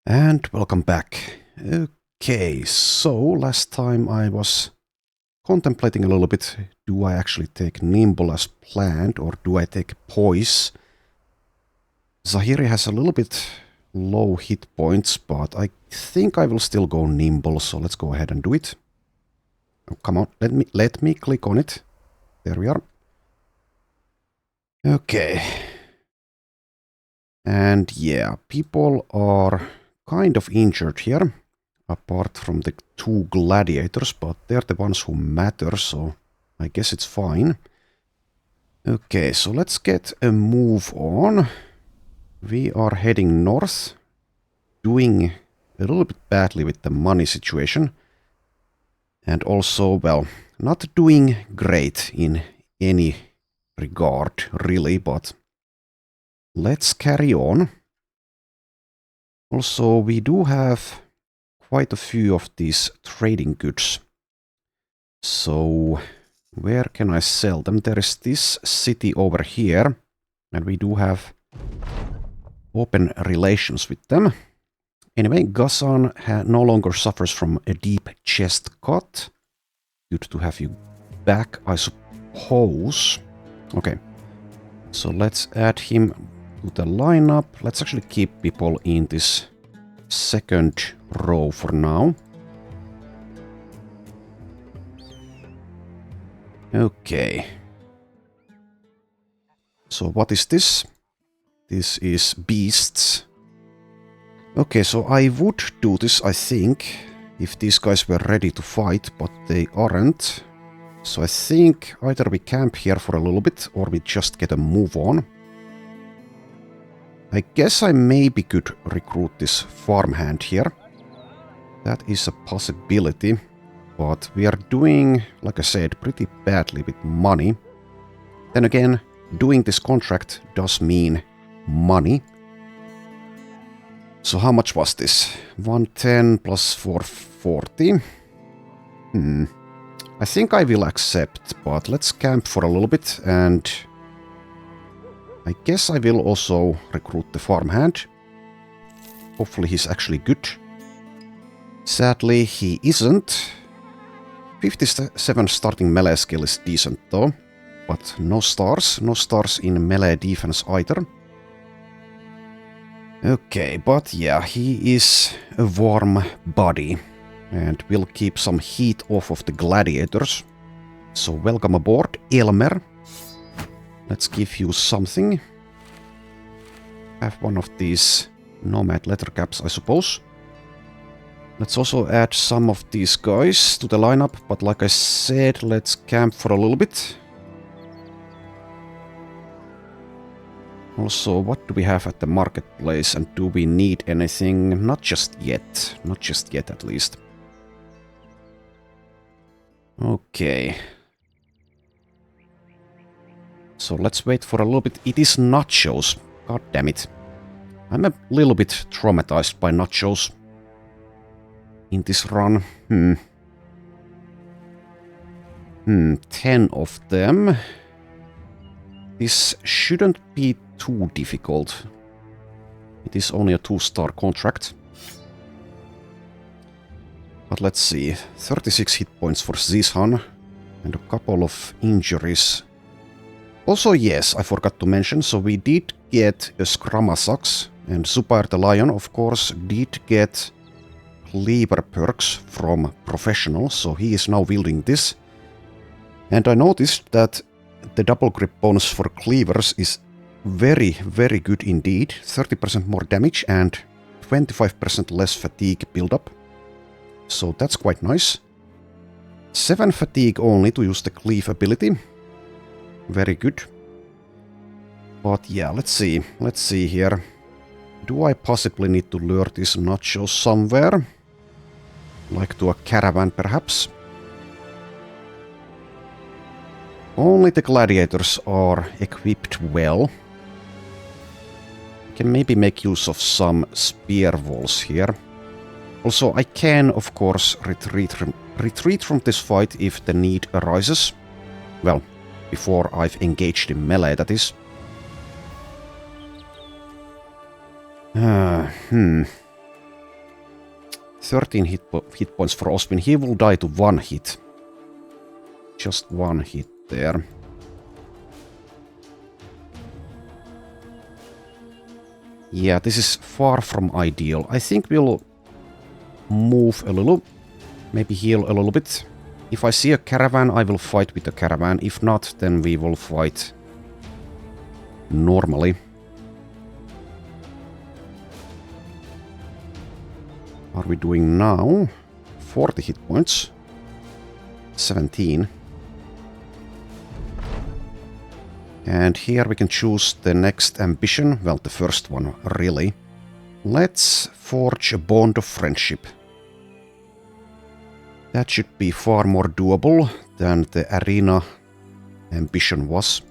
And welcome back. Okay, so last time I was contemplating a little bit, do I actually take Nimble as planned or do I take Poise? Zahiri has a little bit low hit points, but I think I will still go Nimble, so let's go ahead and do it. Oh, come on, let me click on it. There we are. Okay. And yeah, people are kind of injured here, apart from the two gladiators, but they're the ones who matter, so I guess it's fine. Okay, so let's get a move on. We are heading north, doing a little bit badly with the money situation. And also, well, not doing great in any regard, really, but let's carry on. Also, we do have quite a few of these trading goods. So, where can I sell them? There is this city over here, and we do have open relations with them. Anyway, Ghassan no longer suffers from a deep chest cut. Good to have you back, I suppose. Okay, so let's add him to the lineup. Let's actually keep people in this second row for now. Okay. So what is this? This is beasts. Okay, so I would do this, I think, if these guys were ready to fight, but they aren't. So I think either we camp here for a little bit, or we just get a move on. I guess I maybe could recruit this farmhand here. That is a possibility, but we are doing, like I said, pretty badly with money. Then again, doing this contract does mean money. So how much was this? 110 plus 440. I think I will accept, but let's camp for a little bit, and I guess I will also recruit the farmhand. Hopefully he's actually good. Sadly, he isn't. 57 starting melee skill is decent though, but no stars. No stars in melee defense either. Okay, but yeah, he is a warm body, and will keep some heat off of the gladiators. So welcome aboard, Elmer. Let's give you something. Have one of these nomad leather caps, I suppose. Let's also add some of these guys to the lineup, but like I said, let's camp for a little bit. Also, what do we have at the marketplace, and do we need anything? Not just yet. Not just yet, at least. Okay. So let's wait for a little bit. It is nachos. God damn it. I'm a little bit traumatized by nachos in this run. 10 of them. This shouldn't be too difficult. It is only a 2-star contract. But let's see. 36 hit points for Zishan and a couple of injuries. Also, yes, I forgot to mention, so we did get a Scramasax, and Zubair the Lion, of course, did get cleaver perks from Professional, so he is now wielding this. And I noticed that the double grip bonus for cleavers is very, very good indeed. 30% more damage and 25% less fatigue buildup. So that's quite nice. 7 fatigue only to use the cleave ability. Very good. But yeah, let's see. Let's see here. Do I possibly need to lure these nachos somewhere? Like to a caravan, perhaps? Only the gladiators are equipped well. I can maybe make use of some spear walls here. Also, I can, of course, retreat from this fight if the need arises. Well, before I've engaged in melee, that is. 13 hit points for Oswin. He will die to 1 hit. Just 1 hit there. Yeah, this is far from ideal. I think we'll move a little. Maybe heal a little bit. If I see a caravan, I will fight with the caravan. If not, then we will fight normally. Are we doing now? 40 hit points. 17. And here we can choose the next ambition. Well, the first one, really. Let's forge a bond of friendship. That should be far more doable than the arena ambition was.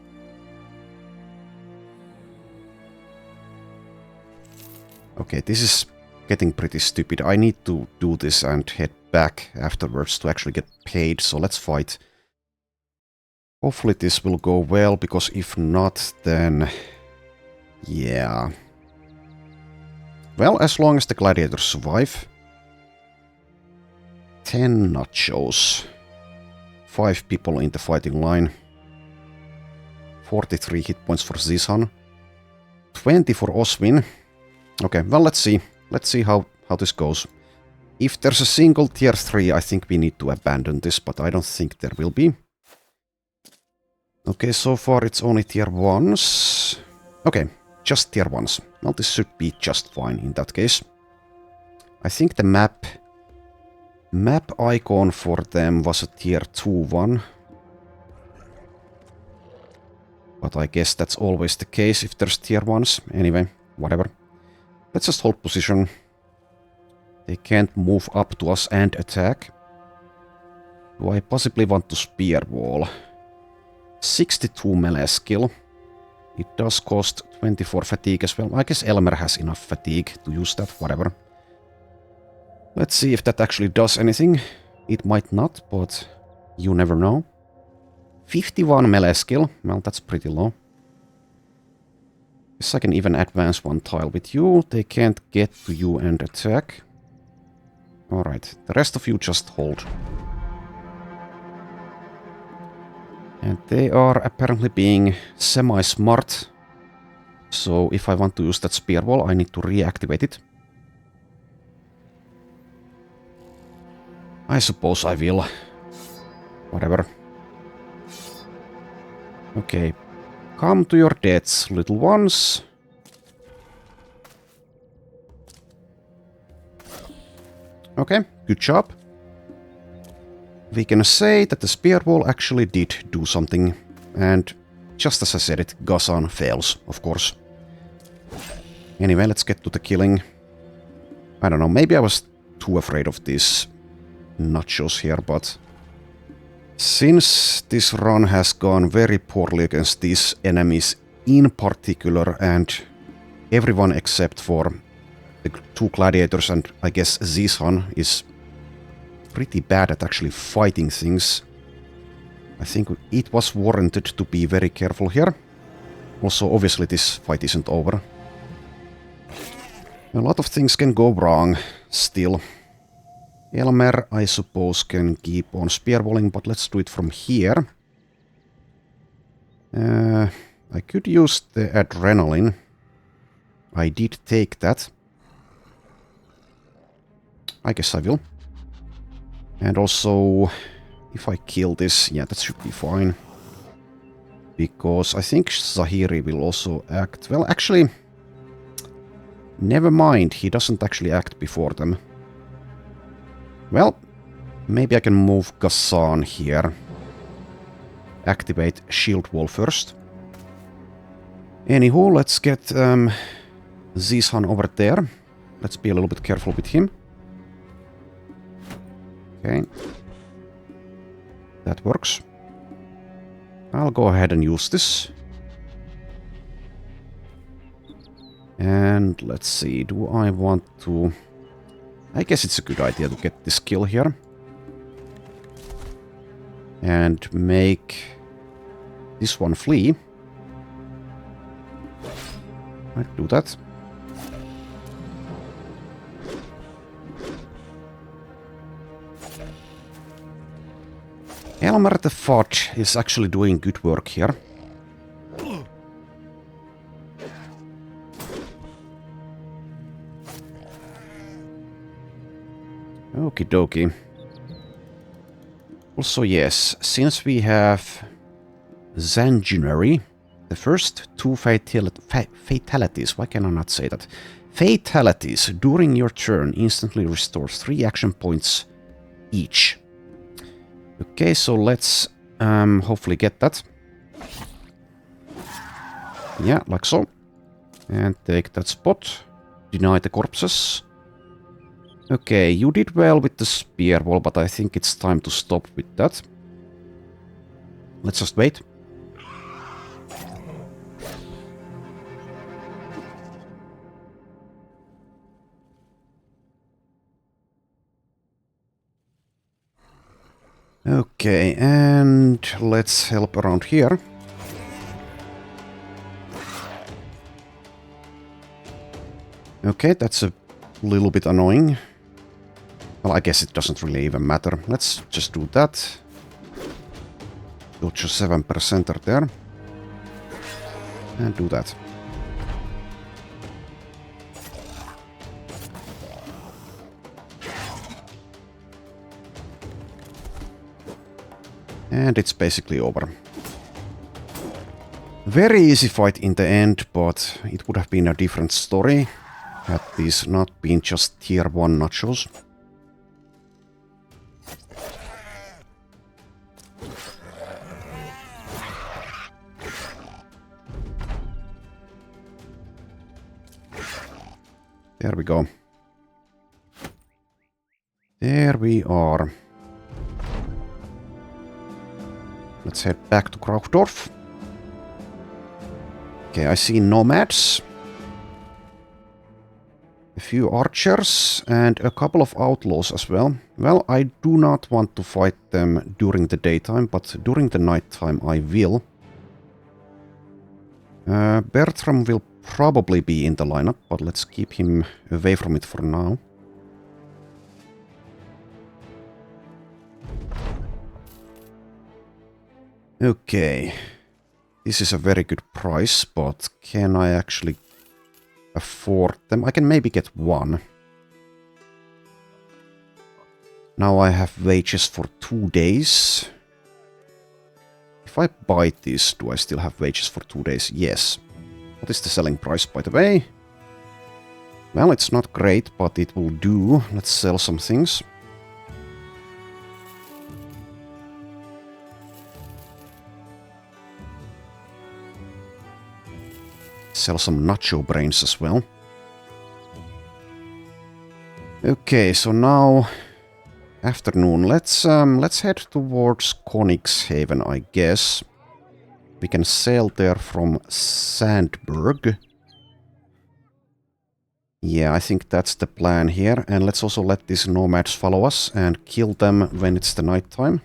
Okay, this is getting pretty stupid. I need to do this and head back afterwards to actually get paid, so let's fight. Hopefully this will go well, because if not, then... yeah. Well, as long as the gladiators survive. 10 nachos. 5 people in the fighting line. 43 hit points for Zishan. 20 for Oswin. Okay, well, let's see. Let's see how this goes. If there's a single tier 3, I think we need to abandon this, but I don't think there will be. Okay, so far it's only tier 1s. Okay, just tier 1s. Well, this should be just fine in that case. I think the map icon for them was a tier 2 one. But I guess that's always the case if there's tier 1s. Anyway, whatever. Let's just hold position. They can't move up to us and attack. Do I possibly want to spear wall? 62 melee skill. It does cost 24 fatigue as well. I guess Elmer has enough fatigue to use that, whatever. Let's see if that actually does anything. It might not, but you never know. 51 melee skill. Well, that's pretty low. Guess I can even advance 1 tile with you. They can't get to you and attack. Alright, the rest of you just hold. And they are apparently being semi-smart. So if I want to use that spear wall, I need to reactivate it. I suppose I will. Whatever. Okay. Come to your deaths, little ones. Okay, good job. We can say that the spear wall actually did do something. And just as I said it, Ghassan fails, of course. Anyway, let's get to the killing. I don't know, maybe I was too afraid of these nachos here, but... since this run has gone very poorly against these enemies in particular, and everyone except for the 2 gladiators and I guess Zishan is pretty bad at actually fighting things, I think it was warranted to be very careful here. Also, obviously this fight isn't over. A lot of things can go wrong still. Elmer, I suppose, can keep on spearwalling, but let's do it from here. I could use the adrenaline. I did take that. I guess I will. And also, if I kill this, yeah, that should be fine. Because I think Zahiri will also act... well, actually... never mind, he doesn't actually act before them. Well, maybe I can move Ghassan here. Activate shield wall first. Anywho, let's get Zishan over there. Let's be a little bit careful with him. Okay. That works. I'll go ahead and use this. And let's see, do I want to... I guess it's a good idea to get this kill here. And make this one flee. I'd do that. Elmer the Fudge is actually doing good work here. Okie dokie. Also, yes, since we have Zanguinary, the first two fatalities, why can I not say that? Fatalities during your turn instantly restores 3 action points each. Okay, so let's hopefully get that. Yeah, like so. And take that spot. Deny the corpses. Okay, you did well with the spear wall, but I think it's time to stop with that. Let's just wait. Okay, and let's help around here. Okay, that's a little bit annoying. Well, I guess it doesn't really even matter. Let's just do that. Go to 7% there. And do that. And it's basically over. Very easy fight in the end, but it would have been a different story had these not been just tier 1 nachos. There we go. There we are. Let's head back to Kraukdorf. Okay, I see nomads. A few archers and a couple of outlaws as well. Well, I do not want to fight them during the daytime, but during the nighttime I will. Bertram will probably be in the lineup, but let's keep him away from it for now. Okay. This is a very good price, but can I actually afford them? I can maybe get one. Now I have wages for 2 days. If I buy this, do I still have wages for 2 days? Yes. What is the selling price, by the way? Well, it's not great, but it will do. Let's sell some things. Sell some nacho brains as well. Okay, so now afternoon. Let's head towards Königshaven, I guess. We can sail there from Sandburg. Yeah, I think that's the plan here. And let's also let these nomads follow us and kill them when it's the night time.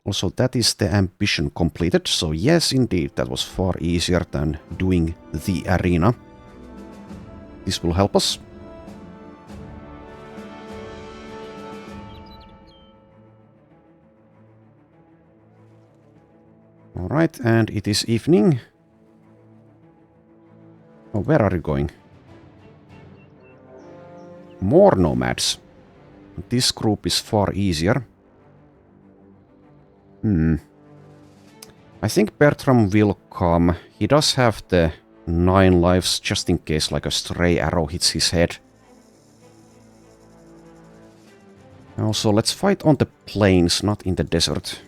Also, that is the ambition completed. So yes, indeed, that was far easier than doing the arena. This will help us. Alright, and it is evening. Oh, where are you going? More nomads. This group is far easier. I think Bertram will come. He does have the 9 lives just in case like a stray arrow hits his head. Also, let's fight on the plains, not in the desert.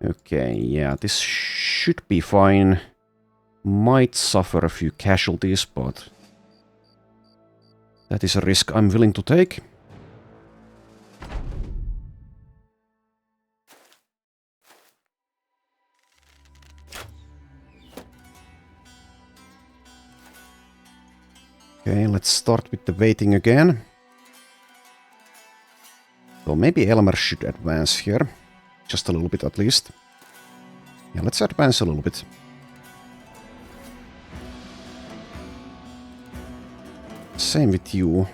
Okay, yeah, this should be fine. Might suffer a few casualties, but that is a risk I'm willing to take. Okay, let's start with the waiting again. So maybe Elmer should advance here. Just a little bit at least. Yeah, let's advance a little bit. same with you.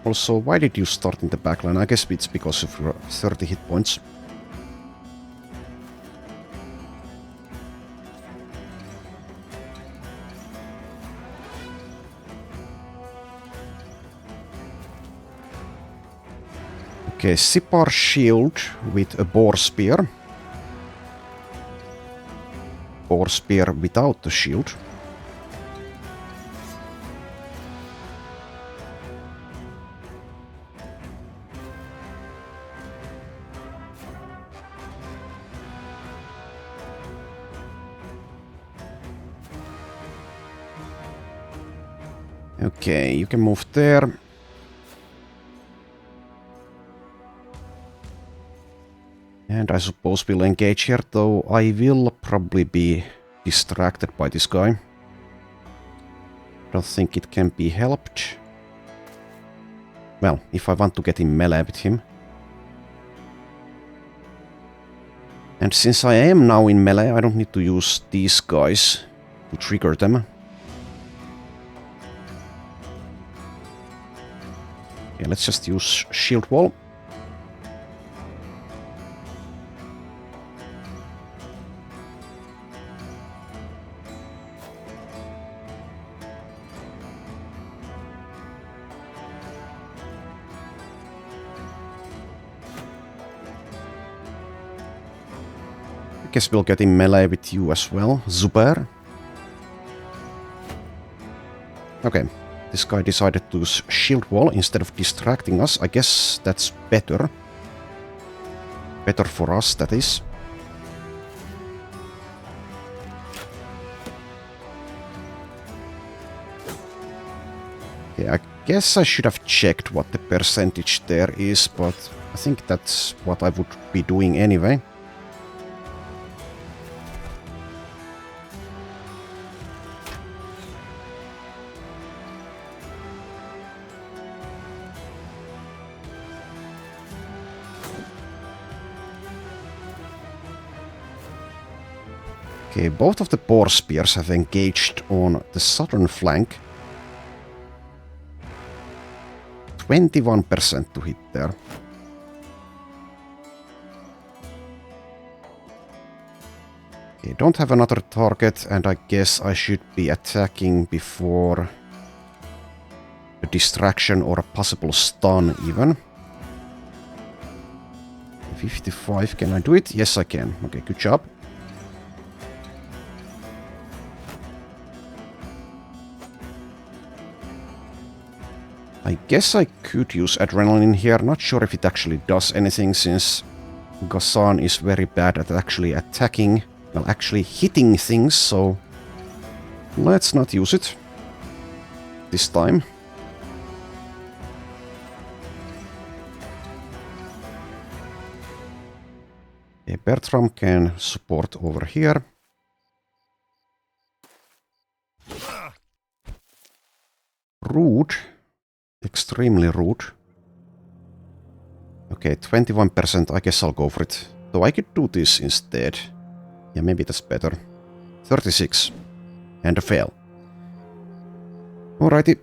Also, why did you start in the backline? I guess it's because of your 30 hit points. Okay, Sipar shield with a boar spear. Boar spear without the shield. Okay, you can move there. And I suppose we'll engage here, though I will probably be distracted by this guy. Don't think it can be helped. Well, if I want to get in melee with him. And since I am now in melee, I don't need to use these guys to trigger them. Okay, let's just use shield wall. I guess we'll get in melee with you as well, Zuber. Okay, this guy decided to use shield wall instead of distracting us. I guess that's better. Better for us, that is. Okay, I guess I should have checked what the percentage there is, but I think that's what I would be doing anyway. Okay, both of the boar spears have engaged on the southern flank. 21% to hit there. Okay, don't have another target, and I guess I should be attacking before a distraction or a possible stun even. 55, can I do it? Yes, I can. Okay, good job. I guess I could use adrenaline here. Not sure if it actually does anything, since Ghassan is very bad at actually attacking, well, actually hitting things, so let's not use it this time. Okay, Bertram can support over here. Rude. Extremely rude. Okay, 21%, I guess I'll go for it. Though I could do this instead. Yeah, maybe that's better. 36. And a fail. Alrighty.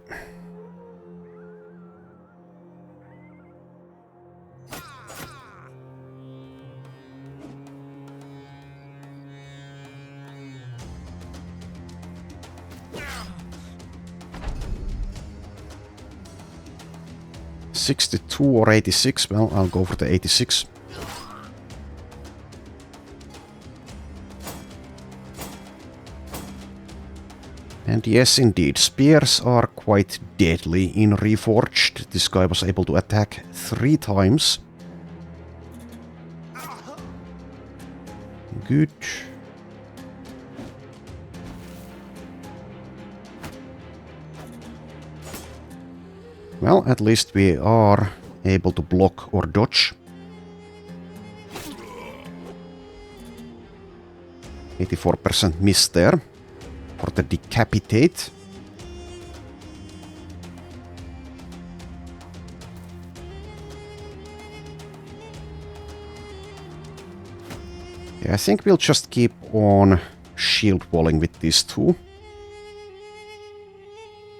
$62 or $86, well, I'll go for the $86. And yes, indeed, spears are quite deadly in Reforged. This guy was able to attack 3 times. Good. Well, at least we are able to block or dodge. 84% miss there for the decapitate. Yeah, I think we'll just keep on shield walling with these two.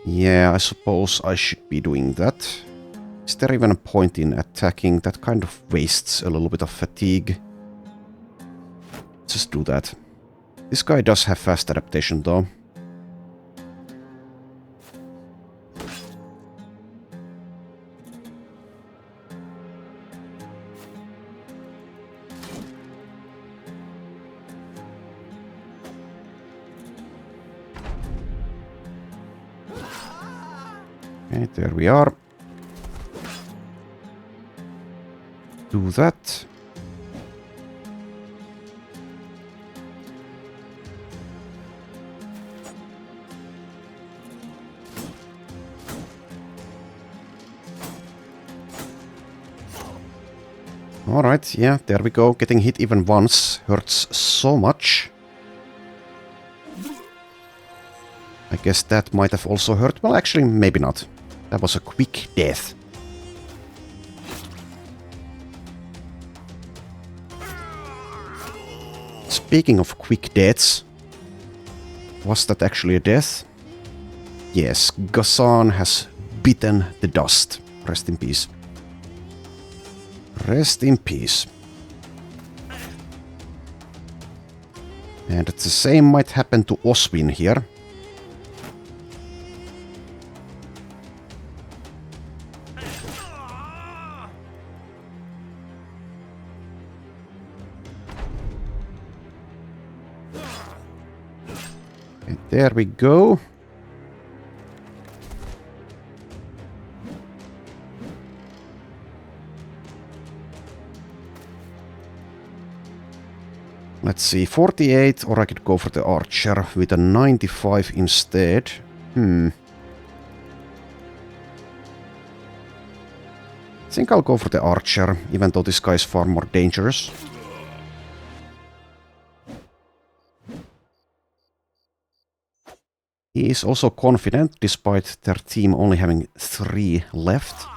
Yeah, I suppose I should be doing that. Is there even a point in attacking? That kind of wastes a little bit of fatigue. Just do that. This guy does have fast adaptation though. Okay, there we are. Do that. Alright, yeah, there we go. Getting hit even once hurts so much. I guess that might have also hurt. Well, actually, maybe not. That was a quick death. Speaking of quick deaths, was that actually a death? Yes, Ghassan has bitten the dust. Rest in peace. Rest in peace. And the same might happen to Oswin here. And there we go. Let's see, 48, or I could go for the archer with a 95 instead. I think I'll go for the archer, even though this guy is far more dangerous. He is also confident, despite their team only having 3 left.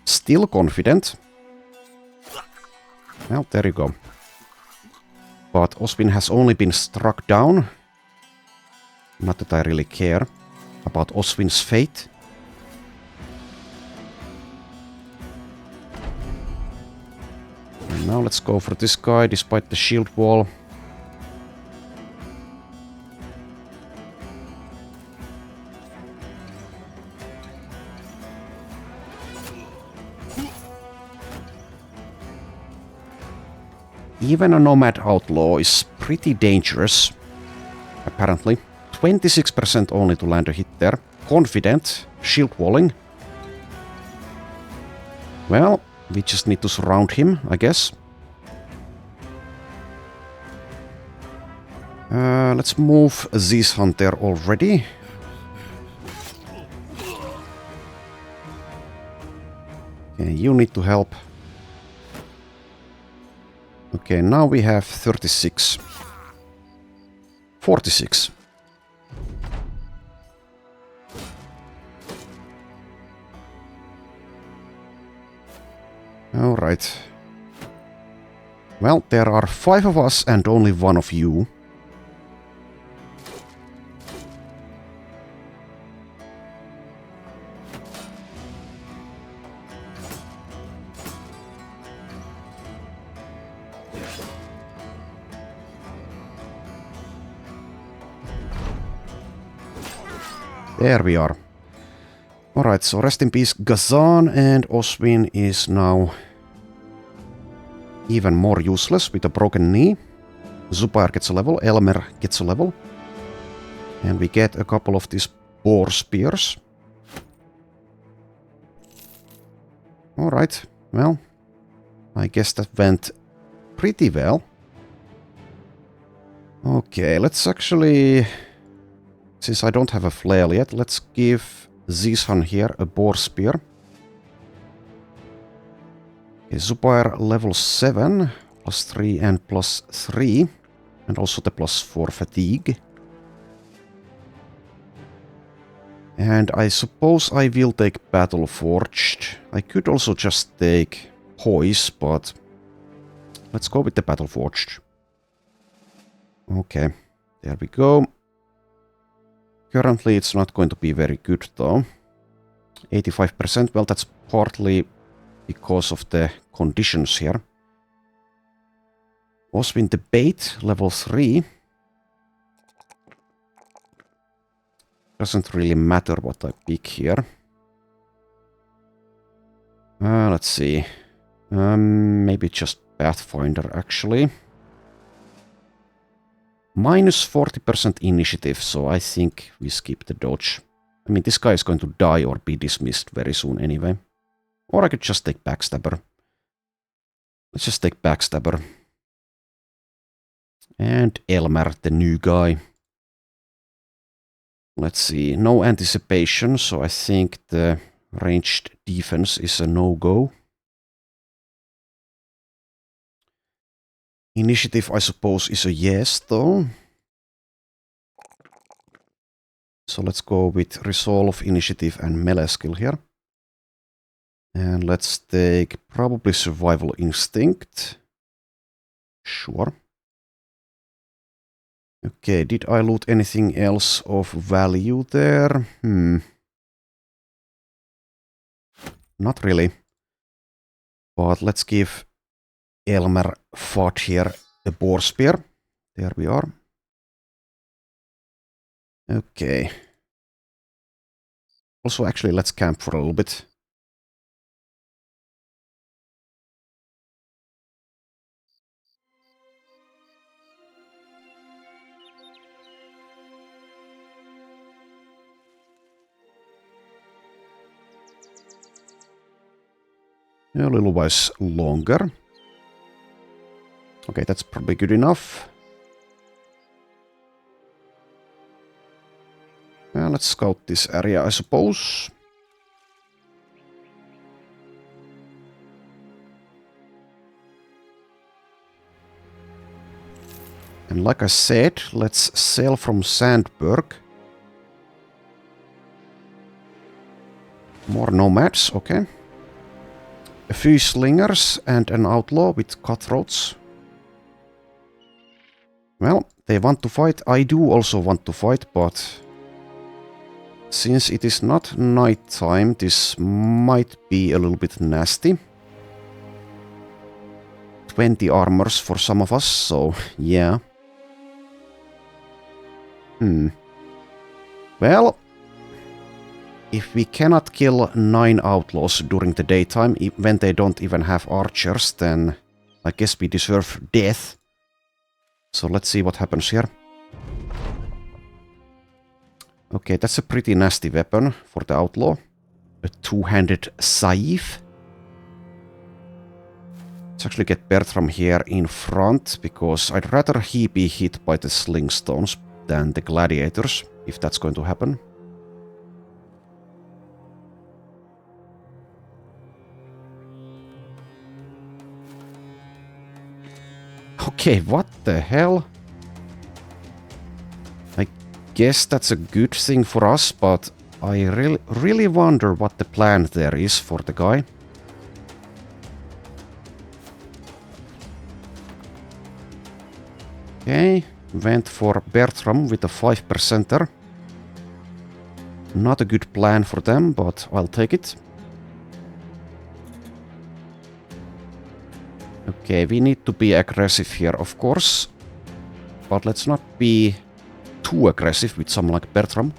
Still confident. Well, there you go. But Oswin has only been struck down. Not that I really care about Oswin's fate. And now let's go for this guy, despite the shield wall. Even a nomad outlaw is pretty dangerous, apparently. 26% only to land a hit there. Confident, shield walling. Well, we just need to surround him, I guess. Let's move Zishan there already. Okay, you need to help. Okay, now we have 36. 46. Alright. Well, there are 5 of us and only 1 of you. There we are. Alright, so rest in peace Ghassan, and Oswin is now even more useless with a broken knee. Zubair gets a level, Elmer gets a level. And we get a couple of these boar spears. Alright, well, I guess that went pretty well. Okay, let's actually... Since I don't have a flail yet, let's give Zishan here a boar spear. Okay, Zubair level 7, plus 3 and plus 3. And also the plus 4 fatigue. And I suppose I will take Battle Forged. I could also just take Poise, but let's go with the Battle Forged. Okay, There we go. Currently it's not going to be very good though. 85%, well that's partly because of the conditions here. Also in debate, level 3. Doesn't really matter what I pick here. Let's see. Maybe just Pathfinder actually. Minus 40% initiative, so I think we skip the dodge. I mean, this guy is going to die or be dismissed very soon anyway. Or I could just take Backstabber. Let's just take Backstabber. And Elmer, the new guy. Let's see, no anticipation, so I think the ranged defense is a no-go. Initiative, I suppose, is a yes, though. So let's go with Resolve, Initiative, and Melee skill here. And let's take probably Survival Instinct. Sure. Okay, did I loot anything else of value there? Not really. But let's give Elmer Fudd here a Boar Spear. There we are. Okay. Also, actually, let's camp for a little bit. A little while longer. Okay, that's probably good enough. Let's scout this area, I suppose. And like I said, let's sail from Sandburg. More nomads, okay. A few slingers and an outlaw with cutthroats. Well, they want to fight. I do also want to fight, but since it is not night time, this might be a little bit nasty. 20 armors for some of us, so yeah. Well, if we cannot kill 9 outlaws during the daytime, when they don't even have archers, then I guess we deserve death. So let's see what happens here. Okay, that's a pretty nasty weapon for the outlaw. A two-handed scythe. Let's actually get Bertram here in front, because I'd rather he be hit by the slingstones than the gladiators, if that's going to happen. Okay, what the hell? I guess that's a good thing for us, but I really wonder what the plan there is for the guy. Okay, went for Bertram with a 5%er. Not a good plan for them, but I'll take it. Okay, we need to be aggressive here, of course. But let's not be too aggressive with someone like Bertram.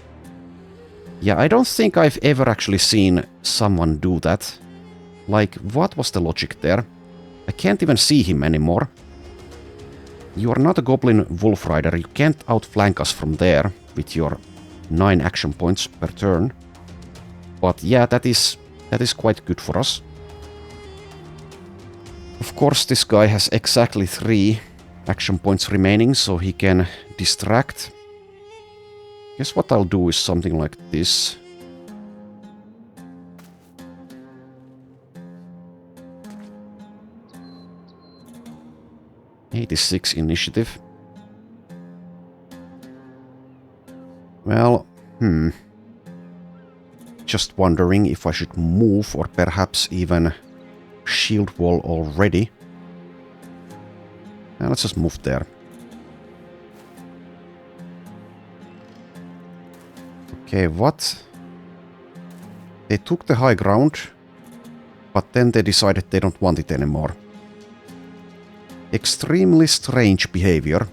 Yeah, I don't think I've ever actually seen someone do that. Like, what was the logic there? I can't even see him anymore. You are not a goblin wolf rider, you can't outflank us from there with your 9 action points per turn. But yeah, that is quite good for us. Of course, this guy has exactly 3 action points remaining, so he can distract. Guess what I'll do is something like this. '86 initiative. Well, just wondering if I should move or perhaps even shield wall already. Let's just move there. Okay, what? They took the high ground, but then they decided they don't want it anymore. Extremely strange behavior.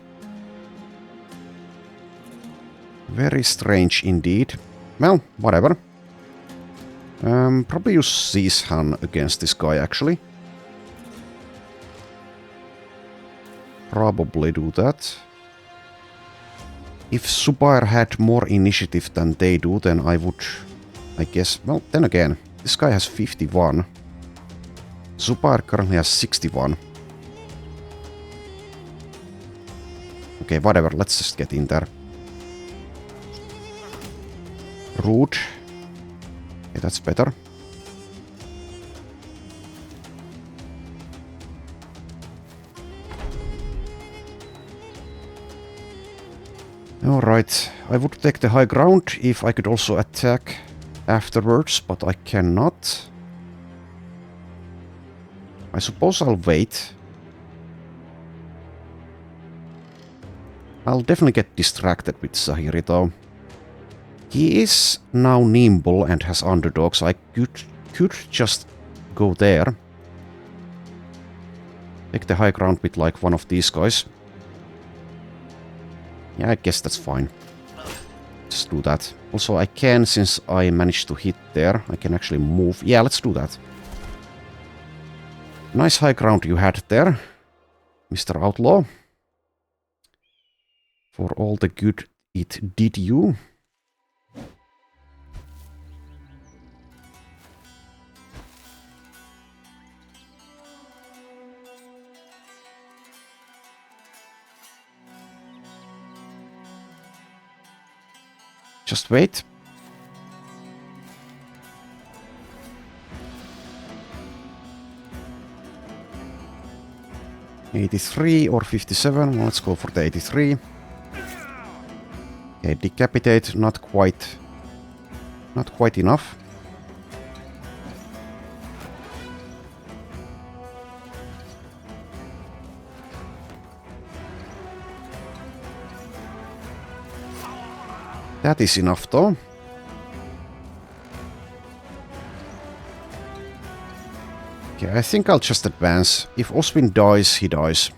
Very strange indeed. Well, whatever. Probably use Zishan against this guy, actually. Probably do that. If Subair had more initiative than they do, then I would... I guess... Well, then again, this guy has 51. Subair currently has 61. Okay, whatever, let's just get in there. Rude. Okay, that's better. Alright, I would take the high ground if I could also attack afterwards, but I cannot. I suppose I'll wait. I'll definitely get distracted with Zahiri though. He is now nimble and has underdogs, so I could just go there. Take the high ground with like one of these guys. Yeah, I guess that's fine. Just do that. Also, I can, since I managed to hit there, I can actually move. Yeah, let's do that. Nice high ground you had there, Mr. Outlaw. For all the good it did you. Just wait. $83 or 57. Well, let's go for the 83. Okay, decapitate, not quite enough. That is enough though. Okay, I think I'll just advance. If Oswin dies, he dies.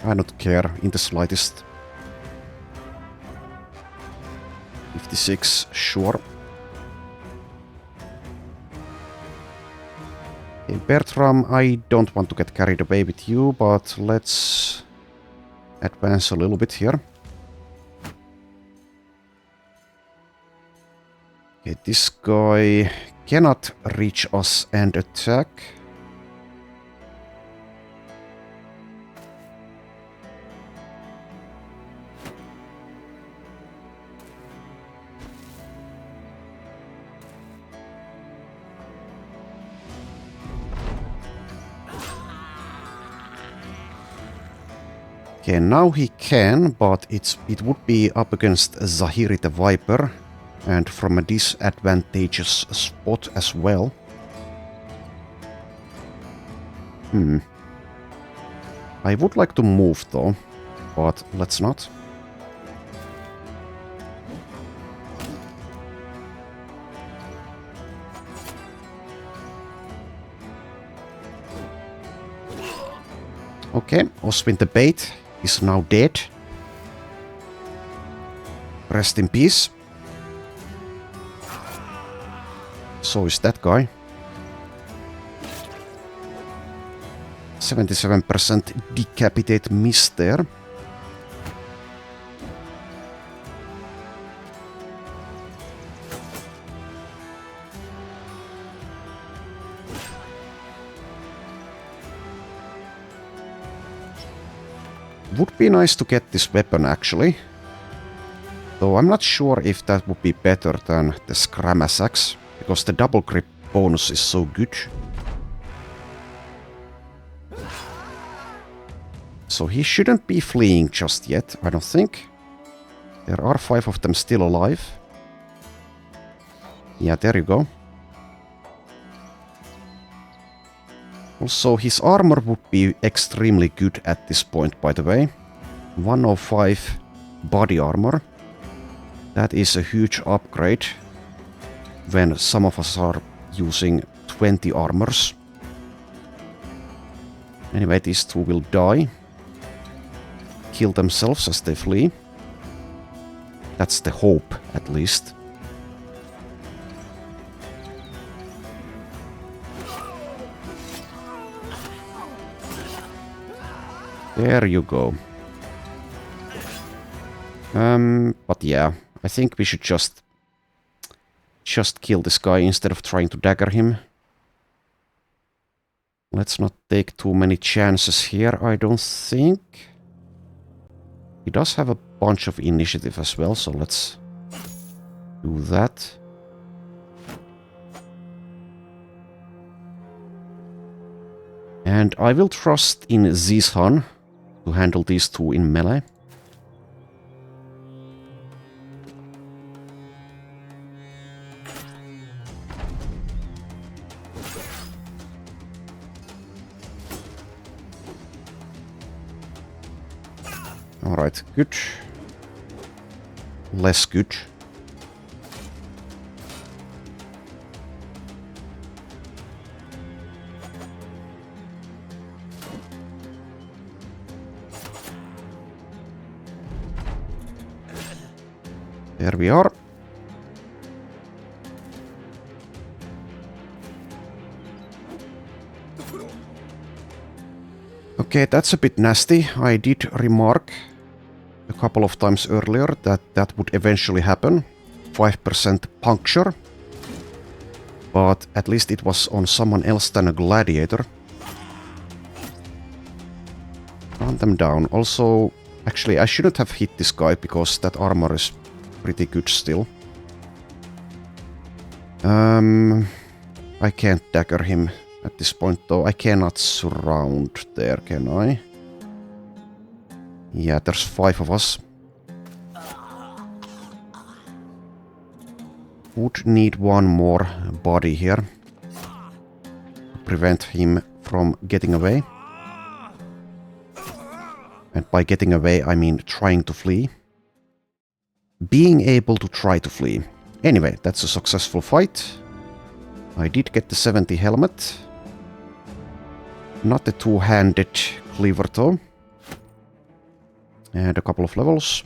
I don't care in the slightest. 56, sure. Okay, Bertram, I don't want to get carried away with you, but let's advance a little bit here. Okay, this guy cannot reach us and attack. Okay, now he can, but it would be up against Zahiri the Viper. And from a disadvantageous spot as well. I would like to move though, but let's not. Okay, Oswin the Bait is now dead. Rest in peace. So is that guy. 77% decapitate miss there. Would be nice to get this weapon actually. Though I'm not sure if that would be better than the Scrammas axe. Because the double grip bonus is so good. So he shouldn't be fleeing just yet, I don't think. There are 5 of them still alive. Yeah, there you go. Also, his armor would be extremely good at this point, by the way. 105 body armor. That is a huge upgrade. when some of us are using 20 armors. Anyway, these two will die. Kill themselves as they flee. That's the hope, at least. There you go. But yeah, I think we should just kill this guy instead of trying to dagger him. Let's not take too many chances here, I don't think. He does have a bunch of initiative as well, so let's do that. And I will trust in Zishan to handle these two in melee. Alright, good. Less good. There we are. Okay, that's a bit nasty. I did remark a couple of times earlier that that would eventually happen. 5% puncture. But at least it was on someone else than a gladiator. Run them down. Also, actually, I shouldn't have hit this guy because that armor is pretty good still. I can't dagger him at this point though. I cannot surround there, can I? Yeah, there's 5 of us. Would need one more body here to prevent him from getting away. And by getting away, I mean trying to flee. Being able to try to flee. Anyway, that's a successful fight. I did get the 70 helmet. Not the two-handed cleaver though. And a couple of levels.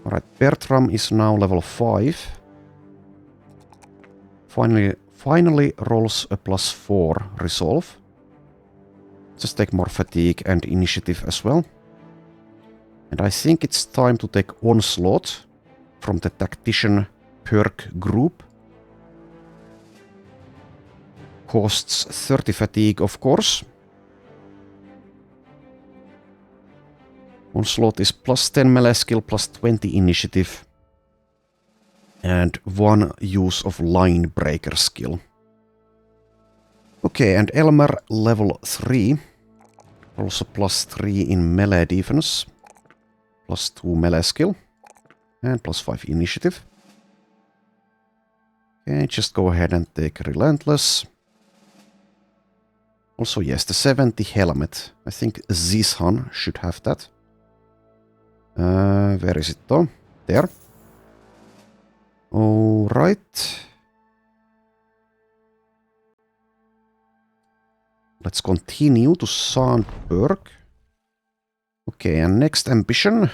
Alright, Bertram is now level 5. Finally rolls a +4 resolve. Just take more fatigue and initiative as well. And I think it's time to take Onslaught from the Tactician perk group. Costs 30 fatigue, of course. Onslaught is +10 melee skill, +20 initiative. And 1 use of line breaker skill. Okay, and Elmer level 3. Also +3 in melee defense. +2 melee skill. And +5 initiative. Okay, just go ahead and take Relentless. Also, yes, the 70 helmet. I think Zishan should have that. Where is it though? There. Alright. Let's continue to Sandberg. Okay, and next ambition.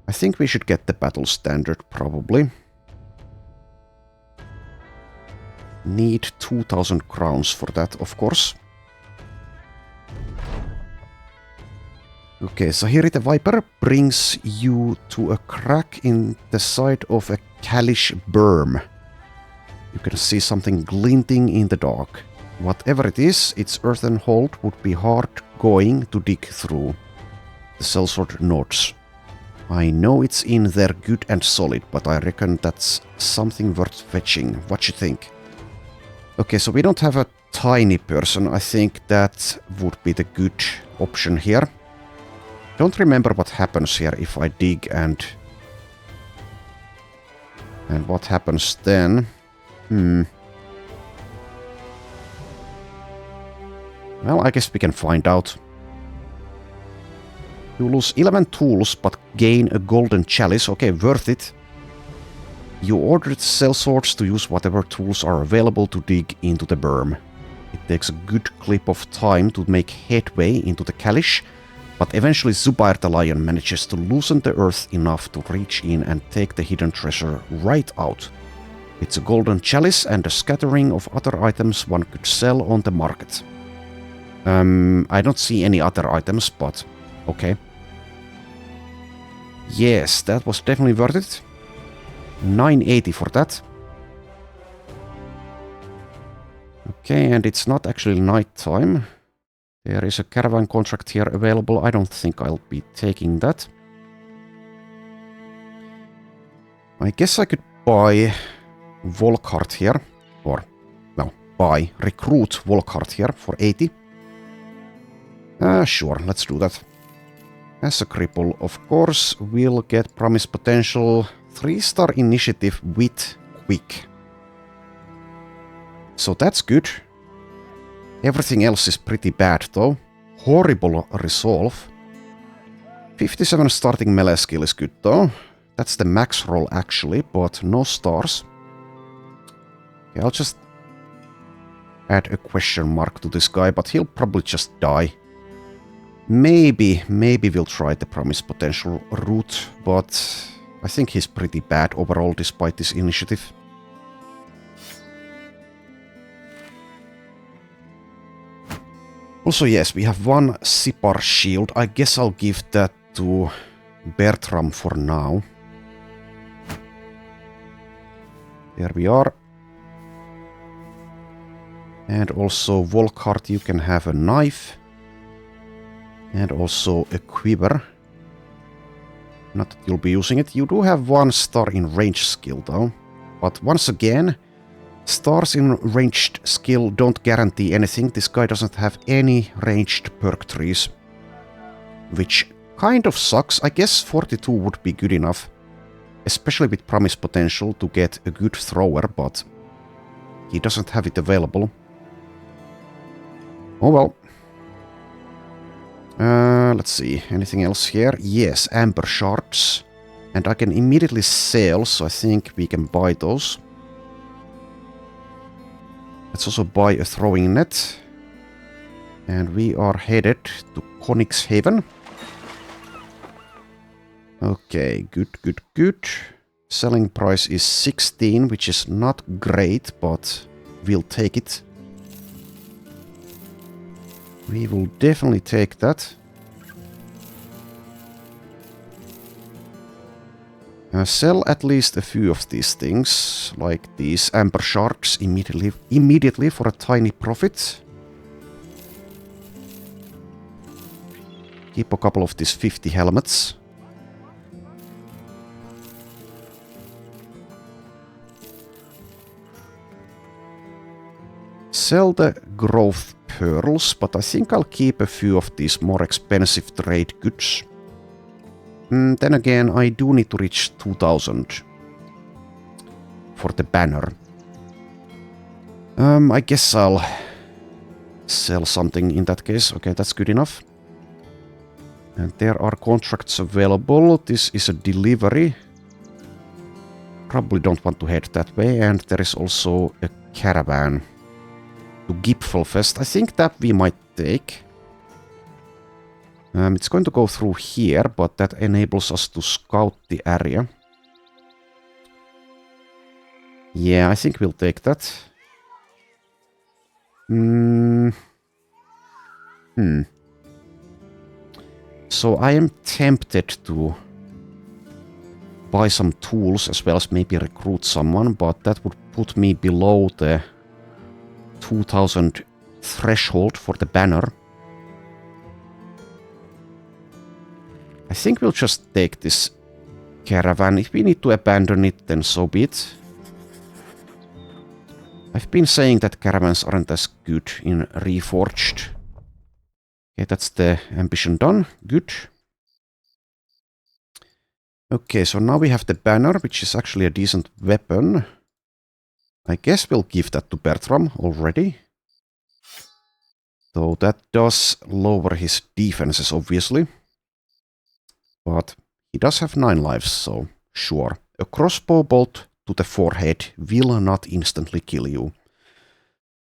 I think we should get the battle standard, probably. Need 2000 crowns for that, of course. Okay, so here the Viper brings you to a crack in the side of a Kalish berm. You can see something glinting in the dark. Whatever it is, its earthen hold would be hard going to dig through. The sellsword nods. I know it's in there good and solid, but I reckon that's something worth fetching. What you think? Okay, so we don't have a tiny person. I think that would be the good option here. Don't remember what happens here if I dig and what happens then. Well, I guess we can find out. You lose 11 tools but gain a golden chalice. Okay, worth it. You ordered sellswords to use whatever tools are available to dig into the berm. It takes a good clip of time to make headway into the caliche, but eventually Zubair the Lion manages to loosen the earth enough to reach in and take the hidden treasure right out. It's a golden chalice and a scattering of other items one could sell on the market. I don't see any other items, but okay. Yes, that was definitely worth it. 980 for that. Okay, and it's not actually night time. There is a caravan contract here available. I don't think I'll be taking that. I guess I could buy Volkart here. Or, well, recruit Volkart here for 80. Sure, let's do that. As a cripple, of course, we'll get promise potential 3-star initiative with quick. So that's good. Everything else is pretty bad though. Horrible resolve. 57 starting melee skill is good though. That's the max roll actually, but no stars. Okay, I'll just add a question mark to this guy, but he'll probably just die. Maybe we'll try the promise potential route, but I think he's pretty bad overall despite this initiative. Also, yes, we have one Sipar shield. I guess I'll give that to Bertram for now. There we are. And also, Volkart, you can have a knife. And also a quiver. Not that you'll be using it. You do have 1 star in range skill though. But once again, stars in ranged skill don't guarantee anything. This guy doesn't have any ranged perk trees. Which kind of sucks. I guess 42 would be good enough. Especially with promise potential to get a good thrower, but he doesn't have it available. Oh well. Let's see, anything else here? Yes, amber shards. And I can immediately sell, so I think we can buy those. Let's also buy a throwing net. And we are headed to Konixhaven. Okay, good. Selling price is 16, which is not great, but we'll take it. We will definitely take that. Sell at least a few of these things, like these amber shards immediately for a tiny profit. Keep a couple of these 50 helmets. Sell the growth pearls, but I think I'll keep a few of these more expensive trade goods. Then again, I do need to reach 2000 for the banner. I guess I'll sell something in that case. Okay, that's good enough. And there are contracts available. This is a delivery. Probably don't want to head that way. And there is also a caravan to Gipfelfest. I think that we might take. It's going to go through here, but that enables us to scout the area. Yeah, I think we'll take that. So I am tempted to buy some tools as well as maybe recruit someone, but that would put me below the 2000 threshold for the banner. I think we'll just take this caravan. If we need to abandon it, then so be it. I've been saying that caravans aren't as good in Reforged. Okay, that's the ambition done. Good. Okay, so now we have the banner, which is actually a decent weapon. I guess we'll give that to Bertram already. Though that does lower his defenses, obviously. But he does have 9 lives, so sure. A crossbow bolt to the forehead will not instantly kill you.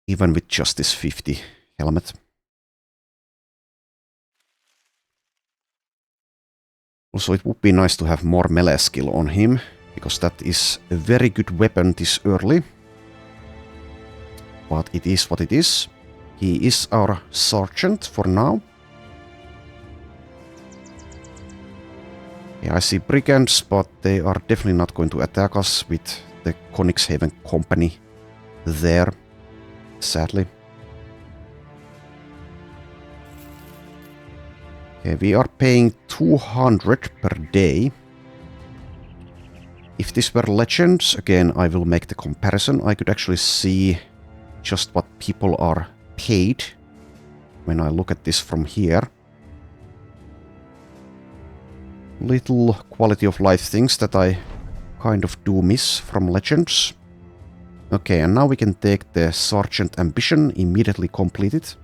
Even with just this 50 helmet. Also, it would be nice to have more melee skill on him, because that is a very good weapon this early. But it is what it is. He is our sergeant for now. Yeah, I see brigands, but they are definitely not going to attack us with the Konixhaven company there, sadly. Okay, we are paying 200 per day. If this were Legends, again, I will make the comparison. I could actually see just what people are paid when I look at this from here. Little quality of life things that I kind of do miss from Legends. Okay, and now we can take the Sergeant Ambition, immediately completed.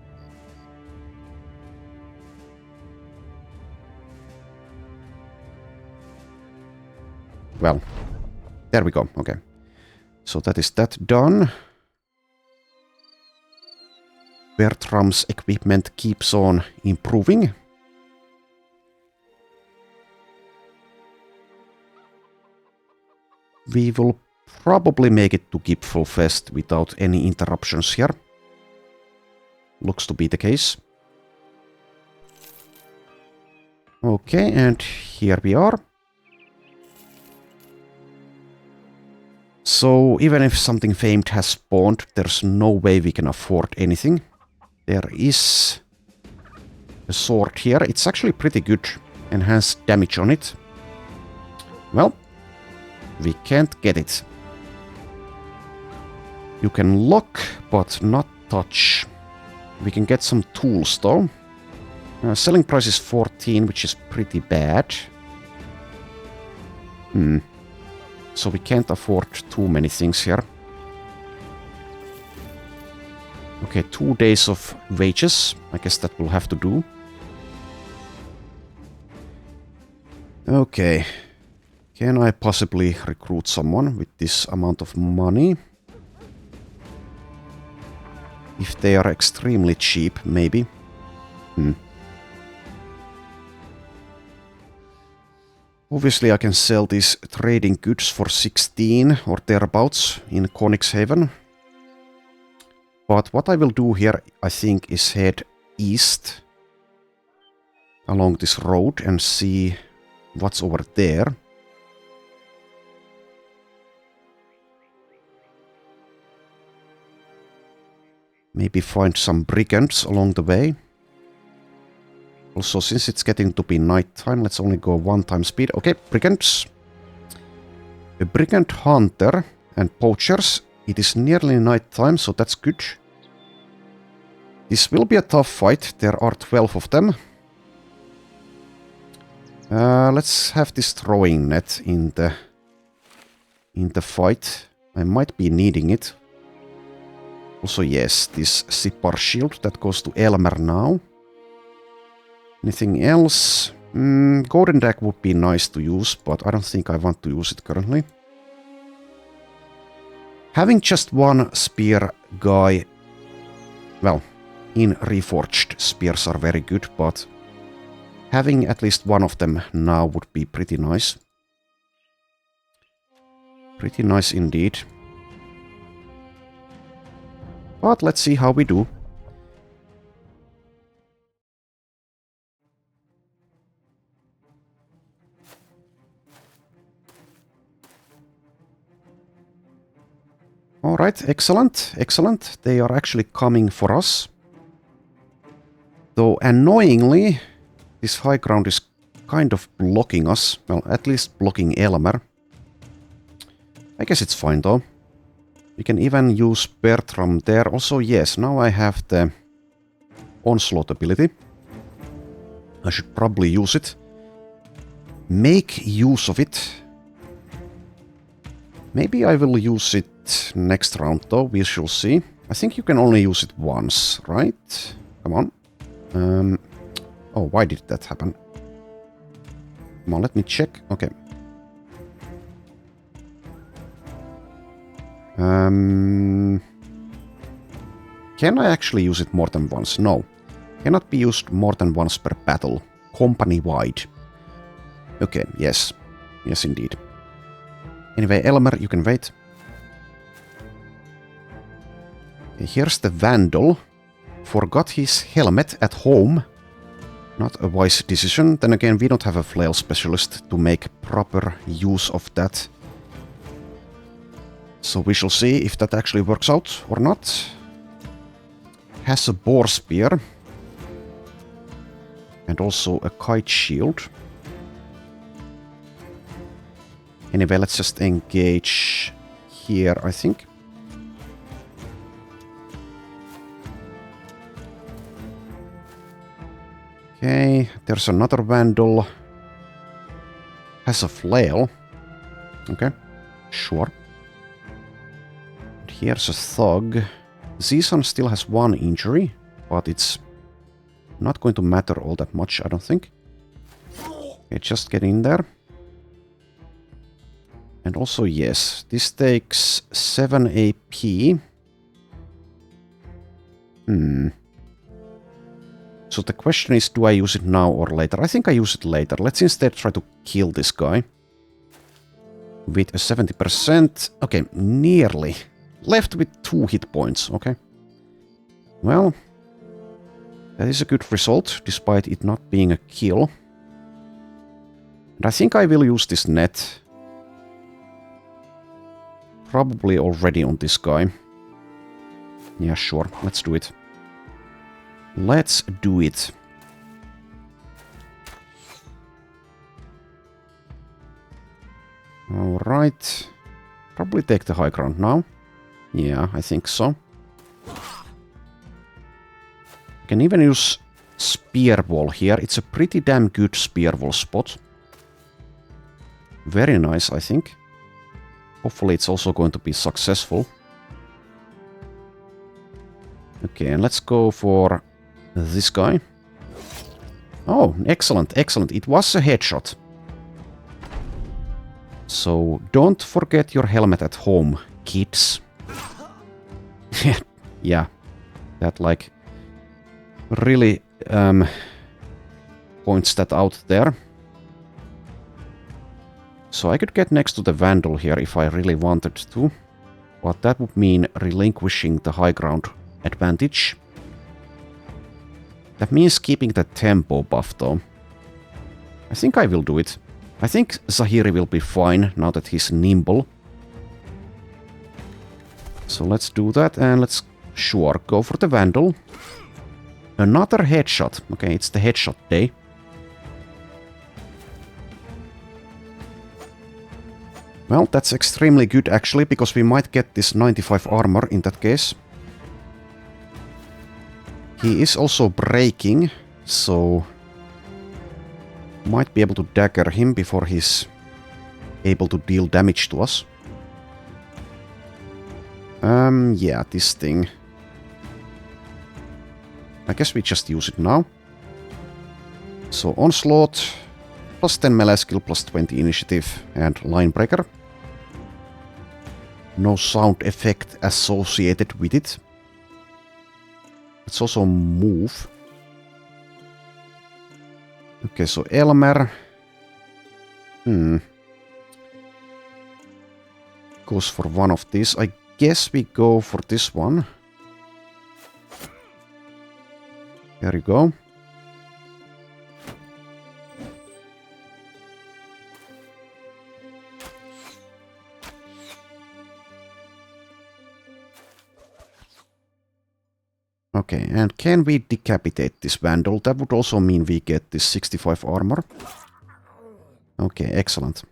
Well, there we go, okay. So that is that done. Bertram's equipment keeps on improving. We will probably make it to Gipfelfest without any interruptions here. Looks to be the case. Okay, and here we are. So even if something famed has spawned, there's no way we can afford anything. There is a sword here. It's actually pretty good. Enhanced damage on it. Well, we can't get it. You can look, but not touch. We can get some tools though. Selling price is 14, which is pretty bad. So we can't afford too many things here. Okay, 2 days of wages. I guess that will have to do. Okay. Can I possibly recruit someone with this amount of money? If they are extremely cheap, maybe. Obviously I can sell these trading goods for 16 or thereabouts in Konixhaven. But what I will do here, I think, is head east along this road and see what's over there. Maybe find some brigands along the way. Also, since it's getting to be night time, let's only go 1 time speed. Okay, brigands. A brigand hunter and poachers. It is nearly night time, so that's good. This will be a tough fight. There are 12 of them. Let's have this throwing net in the fight. I might be needing it. Also, yes, this Sippar shield that goes to Elmer now. Anything else? Golden Dag would be nice to use, but I don't think I want to use it currently. Having just one spear guy, well, in Reforged, spears are very good, but having at least one of them now would be pretty nice. Pretty nice indeed. But let's see how we do. Alright, excellent, excellent. They are actually coming for us. Though annoyingly, this high ground is kind of blocking us. Well, at least blocking Elmer. I guess it's fine though. We can even use Bertram there. Also, yes, now I have the onslaught ability. I should probably use it. Make use of it. Maybe I will use it next round though, we shall see. I think you can only use it once, right? Come on. Oh, why did that happen? Come on, let me check. Okay. Can I actually use it more than once? No. Cannot be used more than once per battle. Company-wide. Okay, yes. Yes, indeed. Anyway, Elmer, you can wait. Okay, here's the Vandal. Forgot his helmet at home. Not a wise decision. Then again, we don't have a flail specialist to make proper use of that. So we shall see if that actually works out or not. Has a boar spear. And also a kite shield. Anyway, let's just engage here, I think. Okay, there's another Vandal. Has a flail. Okay, sure. And here's a Thug. Zizan still has one injury, but it's not going to matter all that much, I don't think. Okay, just get in there. And also, yes, this takes 7 AP. So the question is, do I use it now or later? I think I use it later. Let's instead try to kill this guy. With a 70%. Okay, nearly. Left with 2 hit points, okay. Well, that is a good result, despite it not being a kill. And I think I will use this net. Probably already on this guy. Yeah, sure. Let's do it. Let's do it. Alright. Probably take the high ground now. Yeah, I think so. Can even use spear wall here. It's a pretty damn good spear wall spot. Very nice, I think. Hopefully it's also going to be successful. Okay, and let's go for this guy. Oh, excellent, excellent. It was a headshot. So don't forget your helmet at home, kids. Yeah, that like really points that out there. So I could get next to the Vandal here if I really wanted to, but that would mean relinquishing the high ground advantage. That means keeping the tempo buff though. I think I will do it. I think Zahiri will be fine now that he's nimble. So let's do that and let's, sure, go for the Vandal. Another headshot. Okay, it's the headshot day. Well, that's extremely good actually, because we might get this 95 armor in that case. He is also breaking, so might be able to dagger him before he's able to deal damage to us. Yeah, this thing. I guess we just use it now. So Onslaught, plus 10 melee skill, plus 20 initiative, and Line Breaker. No sound effect associated with it. Let's also move. Okay, so Elmer. Goes for one of these. I guess we go for this one. There you go. Okay, and can we decapitate this Vandal? That would also mean we get this 65 armor. Okay, excellent.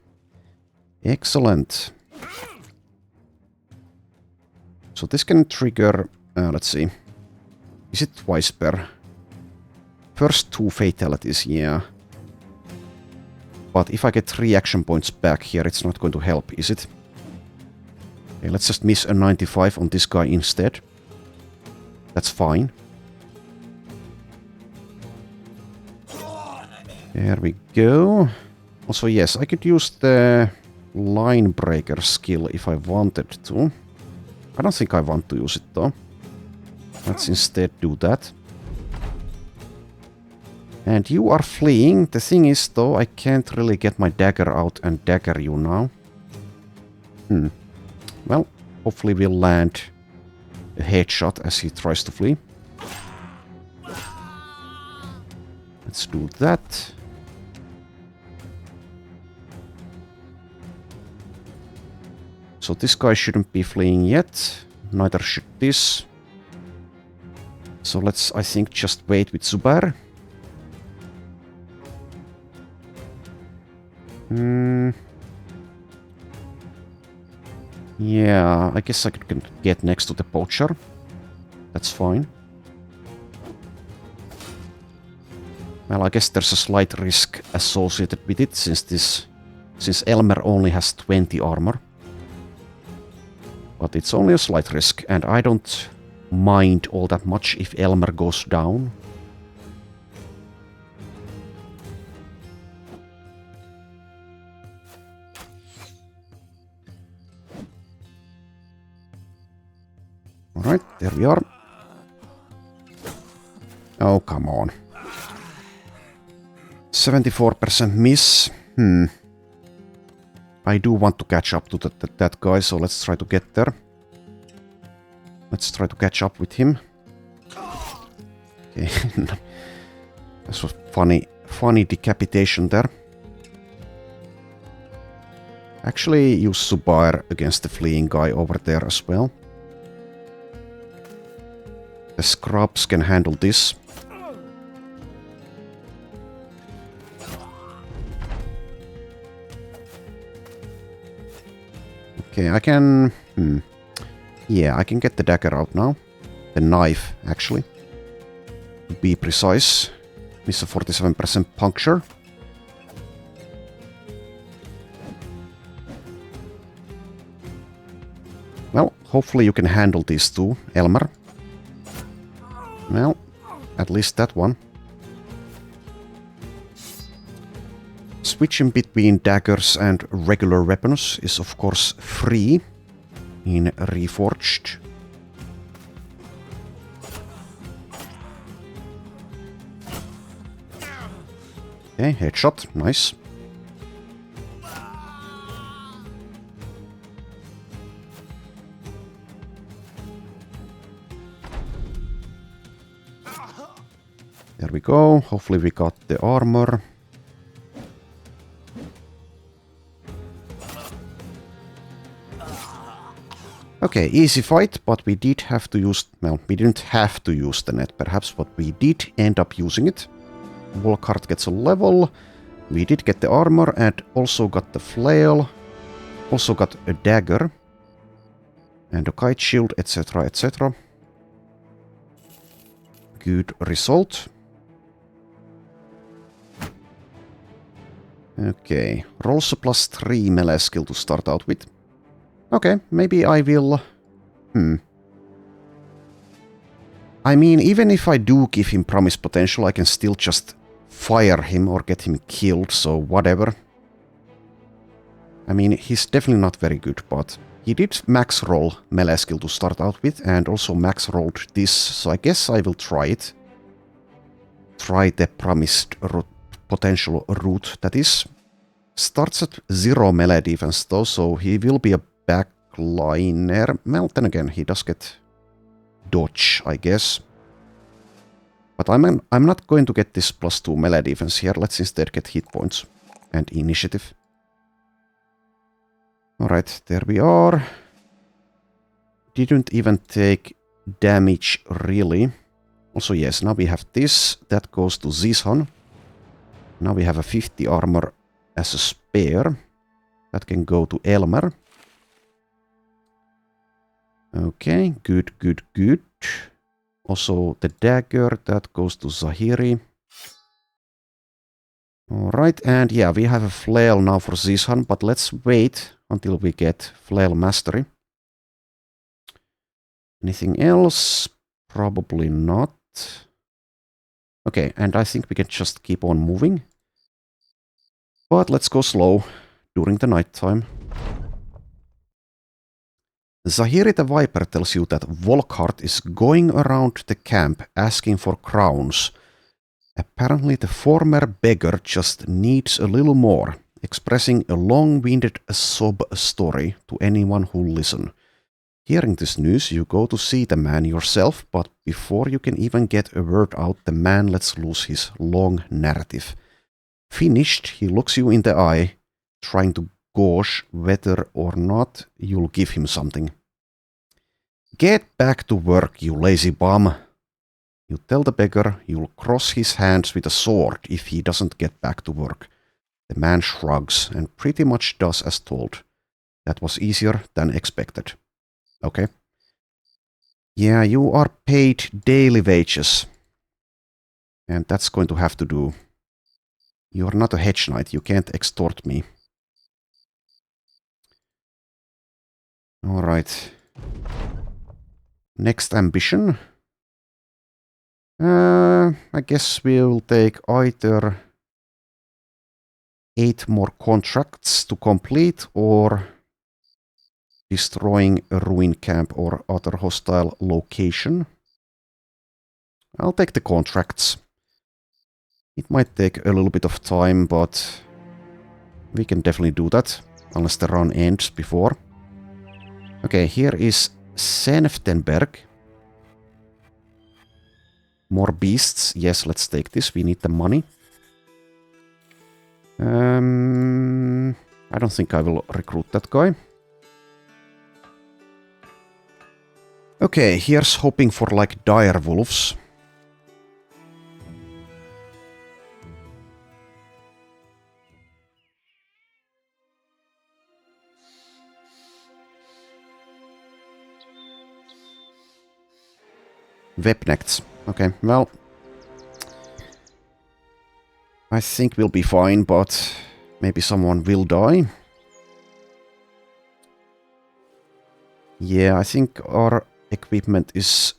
Excellent. So this can trigger... let's see. Is it twice per? First 2 fatalities, yeah. But if I get 3 action points back here, it's not going to help, is it? Okay, let's just miss a 95 on this guy instead. That's fine. There we go. Also, yes, I could use the line breaker skill if I wanted to. I don't think I want to use it though. Let's instead do that. And you are fleeing. The thing is though, I can't really get my dagger out and dagger you now. Well, hopefully we'll land a headshot as he tries to flee. Let's do that. So this guy shouldn't be fleeing yet. Neither should this. So let's, I think, just wait with Zubair. Yeah, I guess I could get next to the poacher. That's fine. Well, I guess there's a slight risk associated with it, since Elmer only has 20 armor. But it's only a slight risk, and I don't mind all that much if Elmer goes down. Alright, there we are. Oh, come on. 74% miss. I do want to catch up to that guy, so let's try to get there. Let's try to catch up with him. Okay. This was funny decapitation there. Actually, use Zubair against the fleeing guy over there as well. The scrubs can handle this. Okay, I can... Yeah, I can get the dagger out now. The knife, actually. To be precise. Miss a 47% puncture. Well, hopefully you can handle these two, Elmer. Well, at least that one. Switching between daggers and regular weapons is of course free in Reforged. Okay, headshot, nice. There we go, hopefully we got the armor. Okay, easy fight, but we did have to use... Well, we didn't have to use the net, perhaps, but we did end up using it. Volkart gets a level. We did get the armor and also got the flail. Also got a dagger. And a kite shield, etc, etc. Good result. Okay, rolls a +3 melee skill to start out with. Okay, maybe I will... I mean, even if I do give him promise potential, I can still just fire him or get him killed, so whatever. I mean, he's definitely not very good, but he did max roll melee skill to start out with, and also max rolled this, so I guess I will try it. Try the promised potential route, that is. Starts at 0 melee defense though, so he will be a backliner. Well, then again, he does get dodge, I guess. But I'm not going to get this +2 melee defense here. Let's instead get hit points and initiative. Alright, there we are. Didn't even take damage, really. Also, yes, now we have this. That goes to Zishan. Now we have a 50 armor as a spare. That can go to Elmer. Okay, good, good, good. Also, the dagger, that goes to Zahiri. Alright, and yeah, we have a flail now for Zishan, but let's wait until we get flail mastery. Anything else? Probably not. Okay, and I think we can just keep on moving. But let's go slow during the night time. Zahiri the Viper tells you that Volkhart is going around the camp asking for crowns. Apparently the former beggar just needs a little more, expressing a long-winded sob story to anyone who'll listen. Hearing this news, you go to see the man yourself, but before you can even get a word out, the man lets loose his long narrative. Finished, he looks you in the eye, trying to gauge whether or not you'll give him something. Get back to work, you lazy bum. You tell the beggar you'll cross his hands with a sword if he doesn't get back to work. The man shrugs and pretty much does as told. That was easier than expected. Okay. Yeah, you are paid daily wages. And that's going to have to do. You're not a hedge knight, you can't extort me. Alright. Next ambition. I guess we'll take either 8 more contracts to complete or destroying a ruin camp or other hostile location. I'll take the contracts. It might take a little bit of time, but we can definitely do that, unless the run ends before. Okay, here is Senftenberg. More beasts. Yes, let's take this. We need the money. I don't think I will recruit that guy. Okay, here's hoping for like dire wolves. Webnects. Okay, well, I think we'll be fine, but maybe someone will die. Yeah, I think our equipment is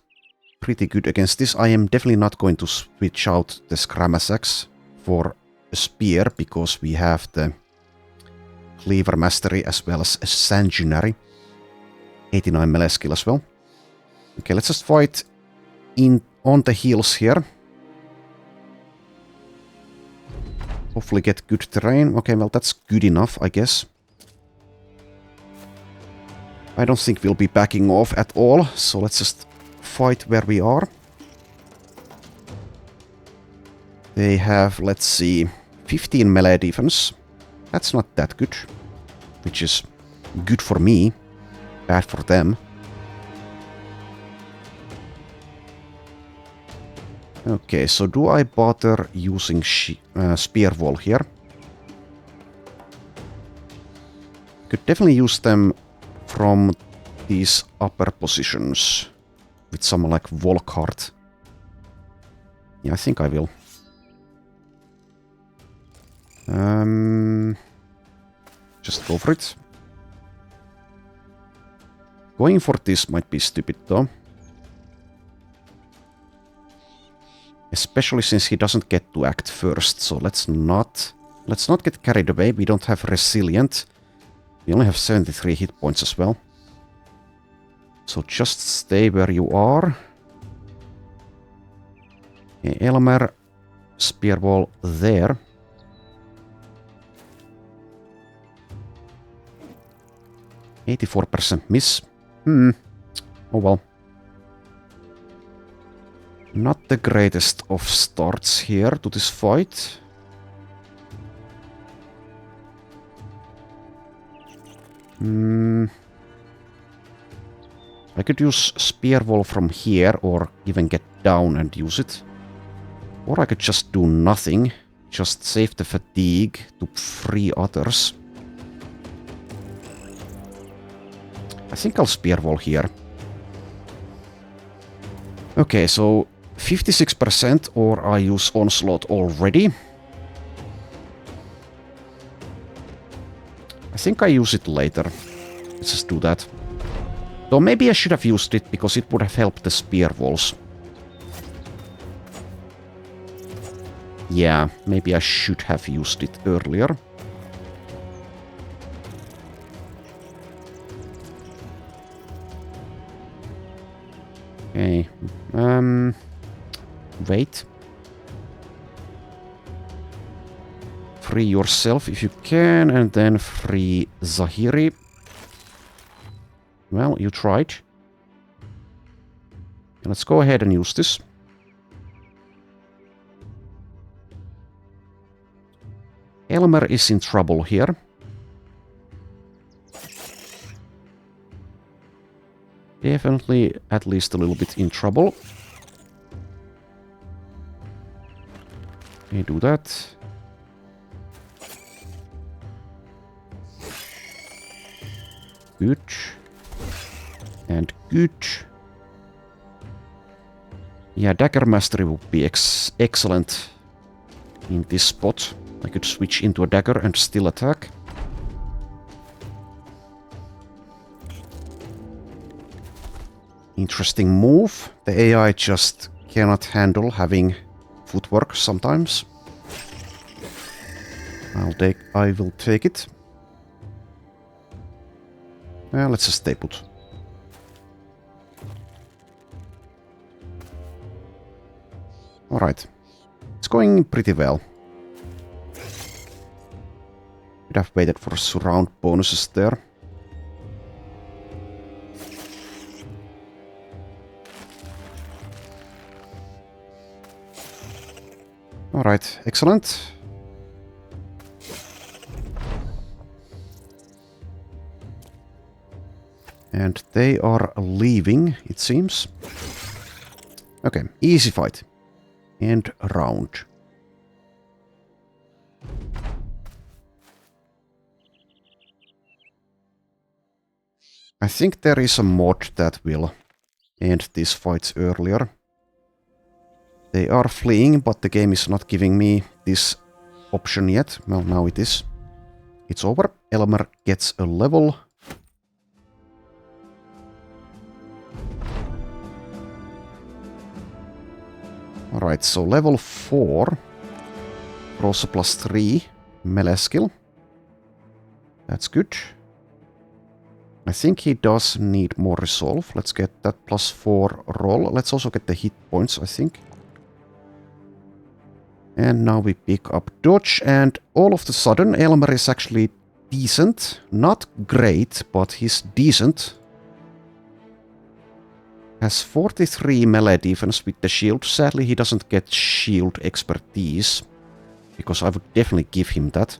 pretty good against this. I am definitely not going to switch out the Scramasax for a spear, because we have the Cleaver Mastery as well as a Sanguinary. 89 melee skill as well. Okay, let's just fight on the hills here. Hopefully get good terrain. Okay, well that's good enough, I guess. I don't think we'll be backing off at all, so let's just fight where we are. They have, let's see, 15 melee defense. That's not that good, which is good for me, bad for them. Okay, so do I bother using spear wall here? Could definitely use them from these upper positions with someone like Volkhart. Yeah, I think I will. Just go for it. Going for this might be stupid though. Especially since he doesn't get to act first, so let's not get carried away. We don't have Resilient. We only have 73 hit points as well. So just stay where you are. Okay, Elmer, spear wall there. %84 miss. Oh well. Not the greatest of starts here to this fight. I could use spear wall from here, or even get down and use it. Or I could just do nothing. Just save the fatigue to free others. I think I'll spear wall here. Okay, so 56%, or I use Onslaught already. I think I use it later. Let's just do that. Though maybe I should have used it, because it would have helped the spear walls. Yeah, maybe I should have used it earlier. Wait. Free yourself if you can, and then free Zahiri. Well, you tried. Let's go ahead and use this. Elmer is in trouble here. Definitely at least a little bit in trouble. Okay, do that. Good. And good. Yeah, Dagger Mastery would be excellent in this spot. I could switch into a dagger and still attack. Interesting move. The AI just cannot handle having footwork sometimes. I will take it. Well, let's just stay put. Alright. It's going pretty well. Could have waited for surround bonuses there. Alright, excellent. And they are leaving, it seems. Okay, easy fight. And round. I think there is a mod that will end these fights earlier. They are fleeing, but the game is not giving me this option yet. Well, now it is. It's over. Elmer gets a level. Alright, so level 4. Also plus 3 melee skill. That's good. I think he does need more resolve. Let's get that plus 4 roll. Let's also get the hit points, I think. And now we pick up dodge, and all of a sudden Elmer is actually decent. Not great, but he's decent. Has 43 melee defense with the shield. Sadly, he doesn't get shield expertise, because I would definitely give him that.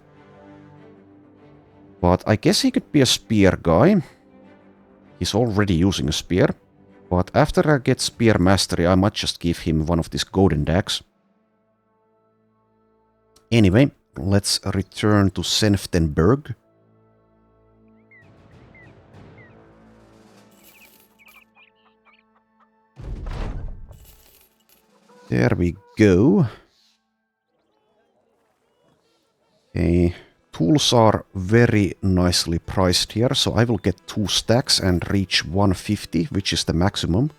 But I guess he could be a spear guy. He's already using a spear. But after I get spear mastery, I might just give him one of these golden dags. Anyway, let's return to Senftenberg. There we go. Okay. Tools are very nicely priced here, so I will get 2 stacks and reach 150, which is the maximum.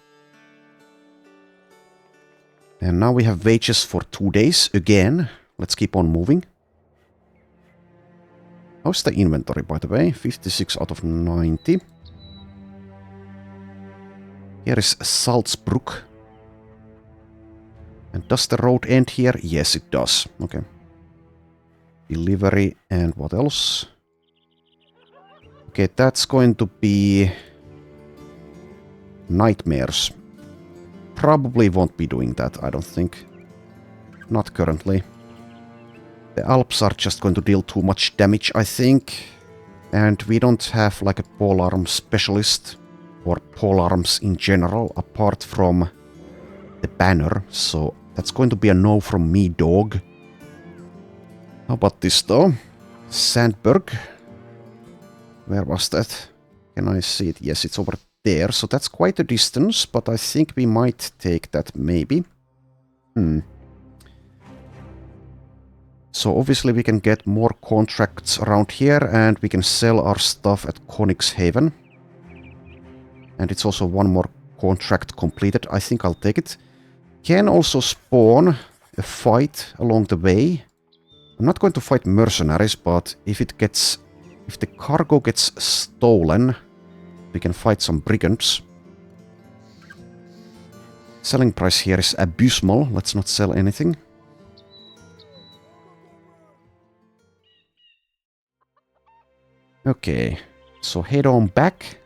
And now we have wages for 2 days again. Let's keep on moving. How's the inventory, by the way? 56 out of 90. Here is Salzbruck. And does the road end here? Yes, it does. Okay. Delivery, and what else? Okay, that's going to be nightmares. Probably won't be doing that, I don't think. Not currently. The Alps are just going to deal too much damage, I think. And we don't have like a polearm specialist or polearms in general apart from the banner, so that's going to be a no from me, dog. How about this though? Sandberg. Where was that? Can I see it? Yes, it's over there. So that's quite a distance, but I think we might take that maybe. So obviously we can get more contracts around here and we can sell our stuff at Königshaven. And it's also one more contract completed. I think I'll take it. Can also spawn a fight along the way. I'm not going to fight mercenaries, but if the cargo gets stolen, we can fight some brigands. Selling price here is abysmal. Let's not sell anything. Okay, so head on back.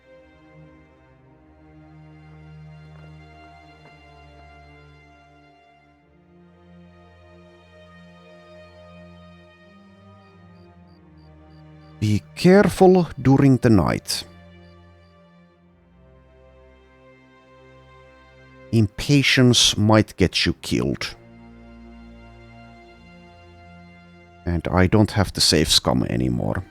Be careful during the night. Impatience might get you killed. And I don't have the Save Scum anymore.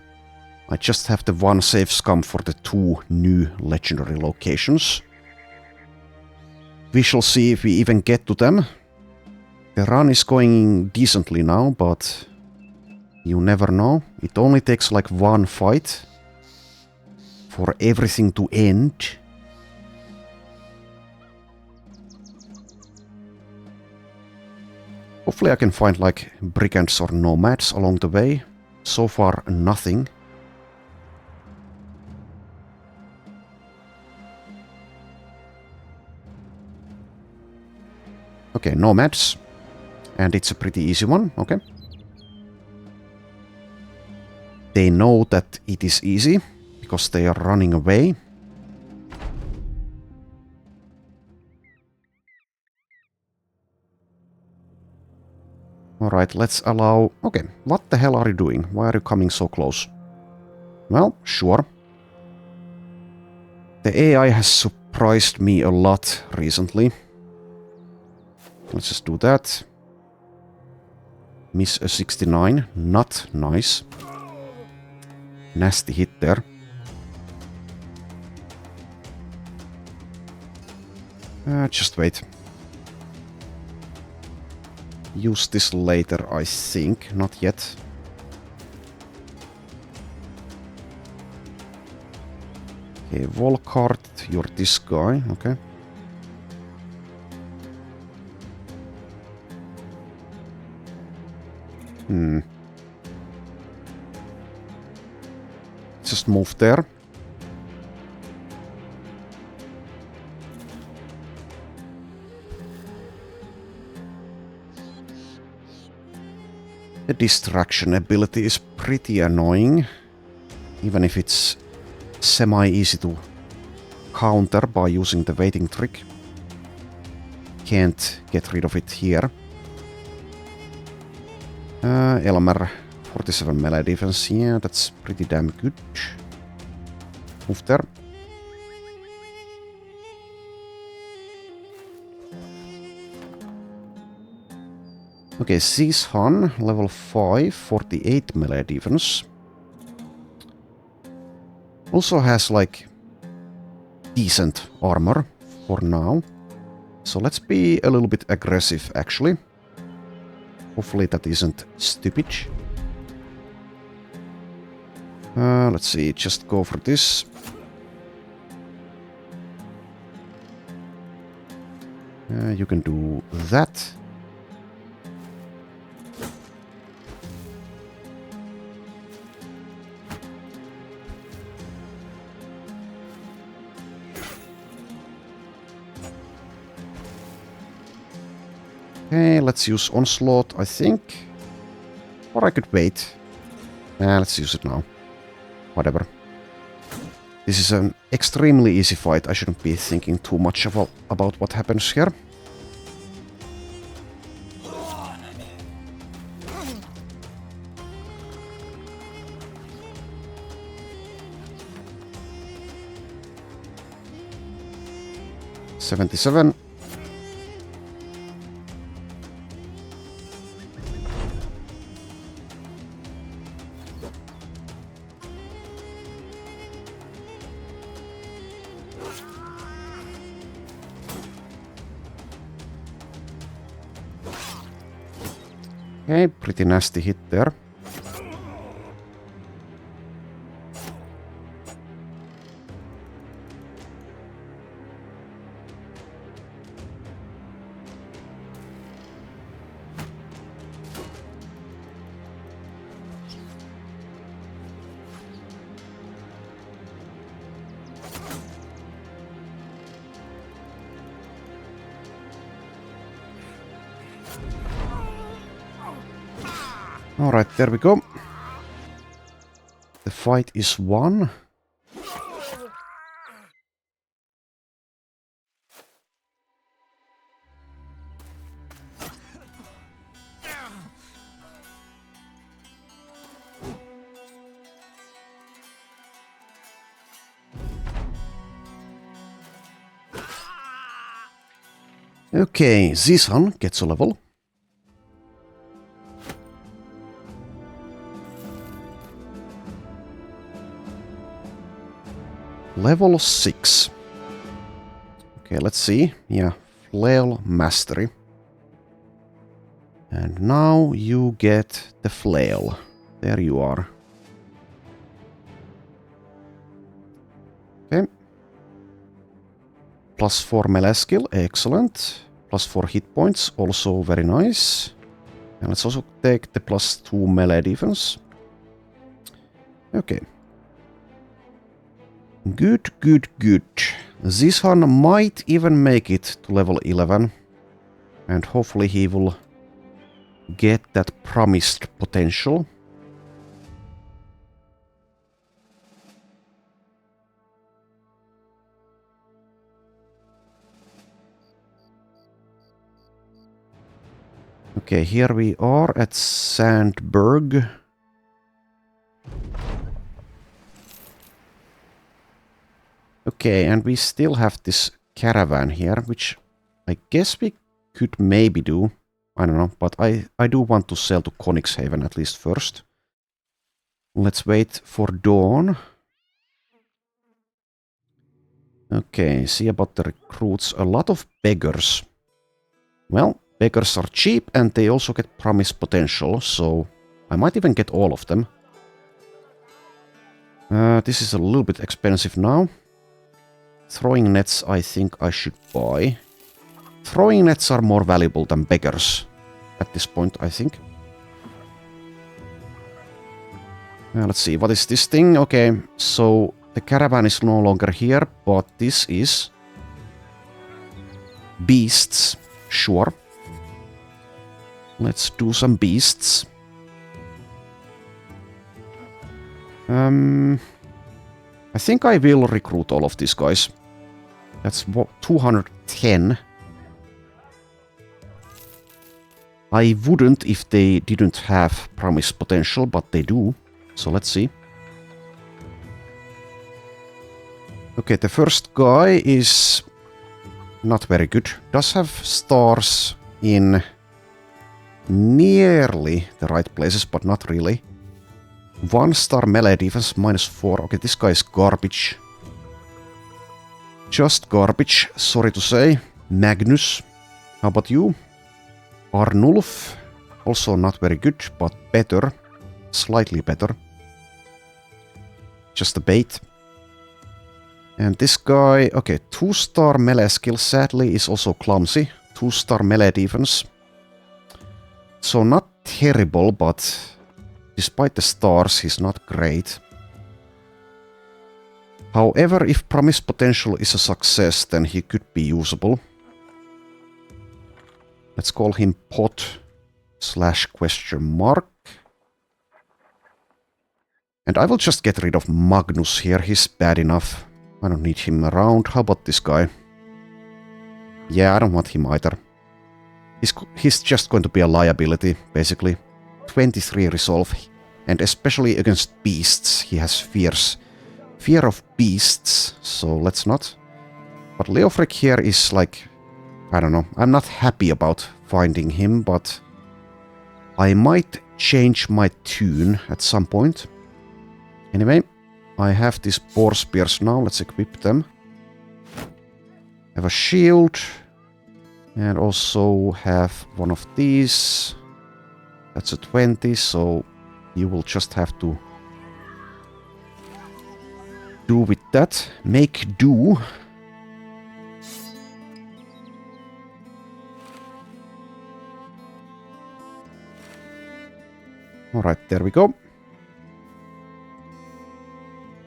I just have the one Save Scum for the 2 new legendary locations. We shall see if we even get to them. The run is going decently now, but you never know. It only takes like one fight for everything to end. Hopefully I can find like brigands or nomads along the way. So far, nothing. Okay, nomads. And it's a pretty easy one, okay. They know that it is easy, because they are running away. Alright, let's allow... Okay, what the hell are you doing? Why are you coming so close? Well, sure. The AI has surprised me a lot recently. Let's just do that. Miss a 69. Not nice. Nasty hit there. Just wait. Use this later, I think. Not yet. Okay, Volkart, you're this guy. Okay. Just move there. The distraction ability is pretty annoying, even if it's semi-easy to counter by using the waiting trick. Can't get rid of it here. Elmer, 47 melee defense, yeah, that's pretty damn good. Move there. Okay, Zishan, level 5, 48 melee defense. Also has like decent armor for now. So let's be a little bit aggressive actually. Hopefully that isn't stupid. Let's see, just go for this. You can do that. Okay, let's use Onslaught, I think. Or I could wait. Let's use it now. Whatever. This is an extremely easy fight. I shouldn't be thinking too much about what happens here. $77. Okay, pretty nasty hit there. Alright, there we go. The fight is won. Okay, Zishan gets a level. Level 6. Okay, let's see. Yeah, Flail Mastery. And now you get the flail. There you are. Okay. +4 melee skill, excellent. +4 hit points, also very nice. And let's also take the +2 melee defense. Okay. Good, good, good. Zishan might even make it to level 11. And hopefully he will get that promised potential. Okay, here we are at Sandberg. Okay, and we still have this caravan here, which I guess we could maybe do. I don't know, but I do want to sell to Konixhaven at least first. Let's wait for dawn. Okay, see about the recruits. A lot of beggars. Well, beggars are cheap and they also get promise potential, so I might even get all of them. This is a little bit expensive now. Throwing nets I think I should buy. Throwing nets are more valuable than beggars at this point, I think. Let's see, what is this thing? Okay, so the caravan is no longer here, but this is beasts, sure. Let's do some beasts. I think I will recruit all of these guys. That's 210. I wouldn't if they didn't have promise potential, but they do. So let's see. Okay, the first guy is not very good. Does have stars in nearly the right places, but not really. 1-star melee defense, -4. Okay, this guy is garbage. Just garbage, sorry to say. Magnus, how about you? Arnulf, also not very good, but better. Slightly better. Just a bait. And this guy, okay, 2-star melee skill, sadly, is also clumsy. 2-star melee defense. So not terrible, but despite the stars, he's not great. However, if promise potential is a success, then he could be usable. Let's call him pot /?. And I will just get rid of Magnus here, he's bad enough. I don't need him around. How about this guy? Yeah, I don't want him either. He's just going to be a liability, basically. 23 resolve, and especially against beasts, he has fear of beasts, so let's not. But Leofric here is like, I don't know, I'm not happy about finding him, but I might change my tune at some point. Anyway, I have these boar spears now, let's equip them. I have a shield, and also have one of these. That's a 20, so you will just have to do with that. Make do. Alright, there we go.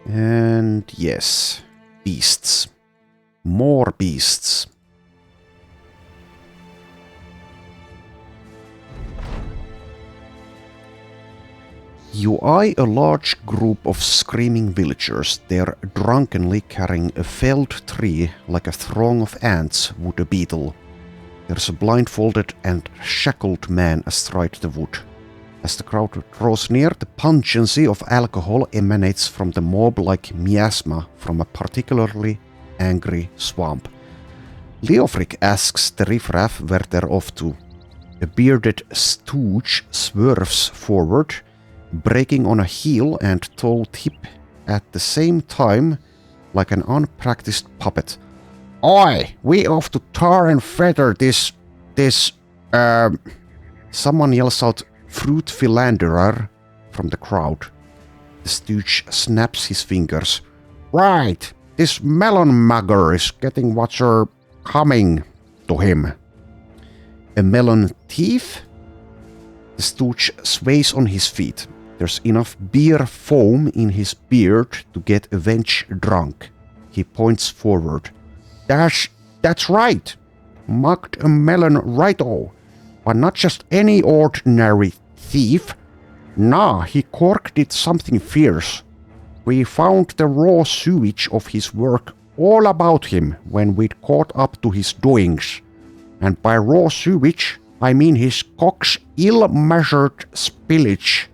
And yes, beasts. More beasts. You eye a large group of screaming villagers. They're drunkenly carrying a felled tree like a throng of ants would a beetle. There's a blindfolded and shackled man astride the wood. As the crowd draws near, the pungency of alcohol emanates from the mob like miasma from a particularly angry swamp. Leofric asks the riffraff where they're off to. A bearded stooge swerves forward, breaking on a heel and toe tip at the same time like an unpracticed puppet. Oi, we off to tar and feather this, Someone yells out fruit philanderer from the crowd. The stooge snaps his fingers. Right, this melon mugger is getting what's coming to him. A melon thief? The stooge sways on his feet. There's enough beer foam in his beard to get a wench drunk. He points forward. That's right. Mugged a melon righto. But not just any ordinary thief. Nah, he corked it something fierce. We found the raw sewage of his work all about him when we'd caught up to his doings. And by raw sewage, I mean his cock's ill-measured spillage.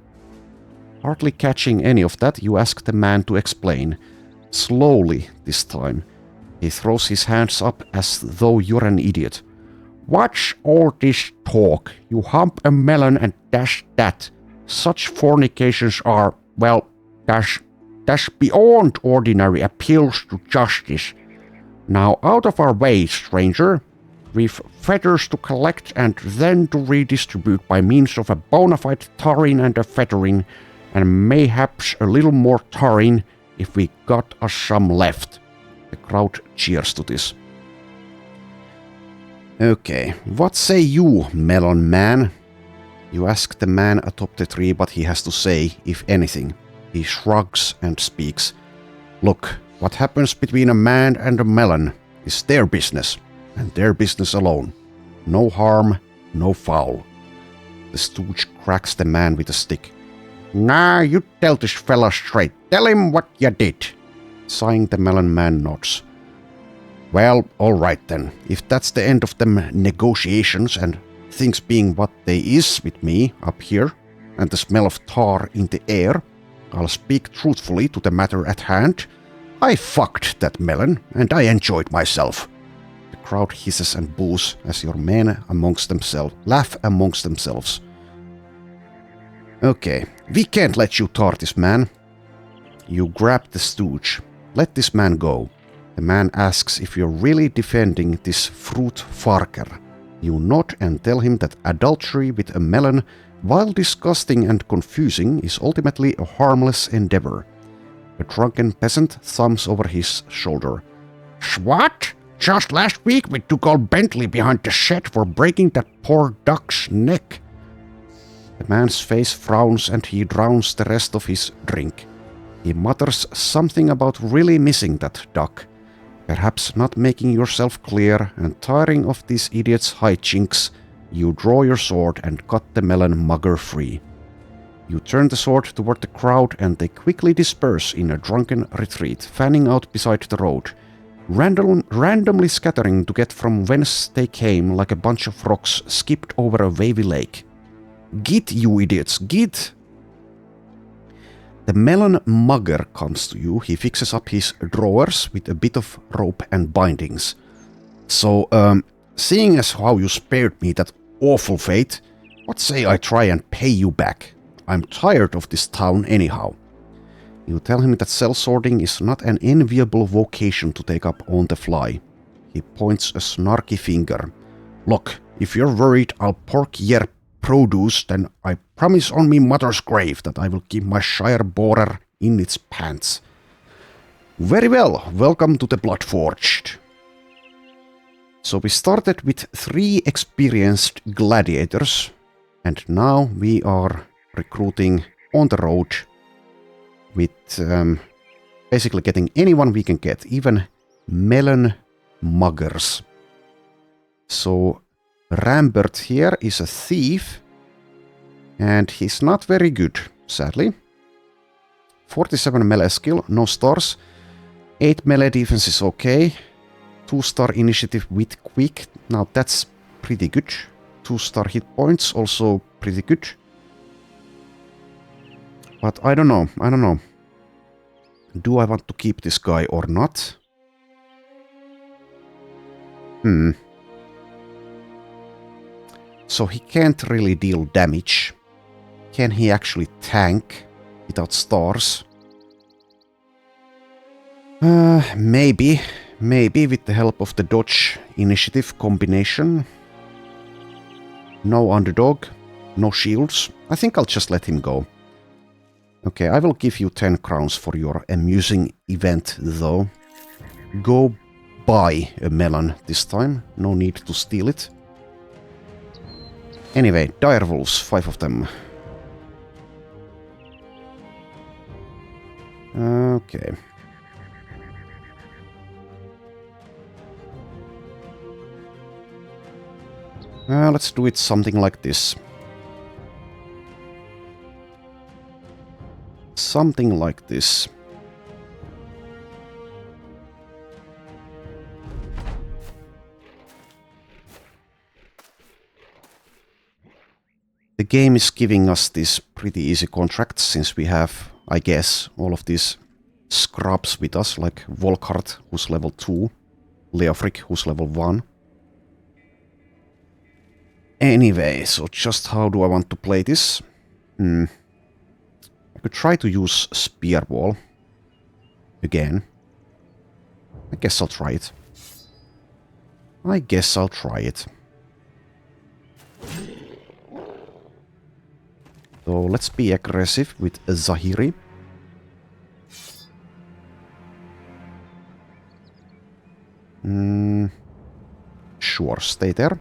Hardly catching any of that, you ask the man to explain. Slowly this time. He throws his hands up as though you're an idiot. What's all this talk? You hump a melon and dash that. Such fornications are, well, that's beyond ordinary appeals to justice. Now out of our way, stranger. We've feathers to collect and then to redistribute by means of a bona fide tarring and a feathering, and mayhaps a little more tarring if we got us some left. The crowd cheers to this. Okay, what say you, melon man? You ask the man atop the tree what he has to say, if anything. He shrugs and speaks. Look, what happens between a man and a melon is their business, and their business alone. No harm, no foul. The stooge cracks the man with a stick. Nah, you tell this fella straight. Tell him what you did. Sighing, the melon man nods. Well, alright then. If that's the end of them negotiations and things being what they is with me up here and the smell of tar in the air, I'll speak truthfully to the matter at hand. I fucked that melon and I enjoyed myself. The crowd hisses and boos as your men laugh amongst themselves. Okay, we can't let you tar this man. You grab the stooge. Let this man go. The man asks if you're really defending this fruit farker. You nod and tell him that adultery with a melon, while disgusting and confusing, is ultimately a harmless endeavor. A drunken peasant thumbs over his shoulder. What? Just last week we took old Bentley behind the shed for breaking that poor duck's neck. The man's face frowns and he drowns the rest of his drink. He mutters something about really missing that duck. Perhaps not making yourself clear and tiring of these idiots' hijinks, you draw your sword and cut the melon mugger free. You turn the sword toward the crowd and they quickly disperse in a drunken retreat, fanning out beside the road, randomly scattering to get from whence they came like a bunch of rocks skipped over a wavy lake. Git, you idiots, git! The melon mugger comes to you. He fixes up his drawers with a bit of rope and bindings. So, seeing as how you spared me that awful fate, what say I try and pay you back? I'm tired of this town anyhow. You tell him that sellswording is not an enviable vocation to take up on the fly. He points a snarky finger. Look, if you're worried I'll pork your produce, then I promise on me mother's grave that I will keep my shire borer in its pants. Very well, welcome to the Bloodforged. So we started with 3 experienced gladiators, and now we are recruiting on the road with basically getting anyone we can get, even melon muggers. So Rambert here is a thief, and he's not very good. sadly. 47 melee skill, no stars. 8 melee defense is okay. 2-star initiative with quick, now that's pretty good. 2-star hit points, also pretty good. But I don't know. Do I want to keep this guy or not? So he can't really deal damage. Can he actually tank without stars? Maybe with the help of the dodge initiative combination. No underdog, no shields. I think I'll just let him go. Okay, I will give you 10 crowns for your amusing event though. Go buy a melon this time, no need to steal it. Anyway, direwolves, 5 of them. Okay. Let's do it something like this. Something like this. The game is giving us these pretty easy contracts since we have, I guess, all of these scrubs with us, like Volkart, who's level 2, Leofric, who's level 1. Anyway, so just how do I want to play this? I could try to use Spear Wall again. I guess I'll try it. So let's be aggressive with Zahiri. Sure, stay there.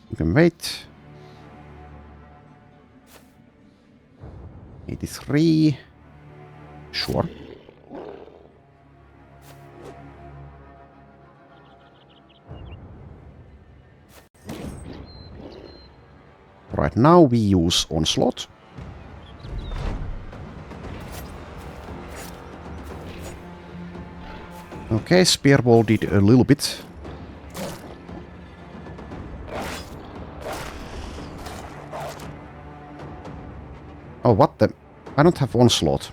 You can wait. 83. Sure. Right now we use Onslaught. Okay, Spear Wall did a little bit. Oh, what the? I don't have Onslaught.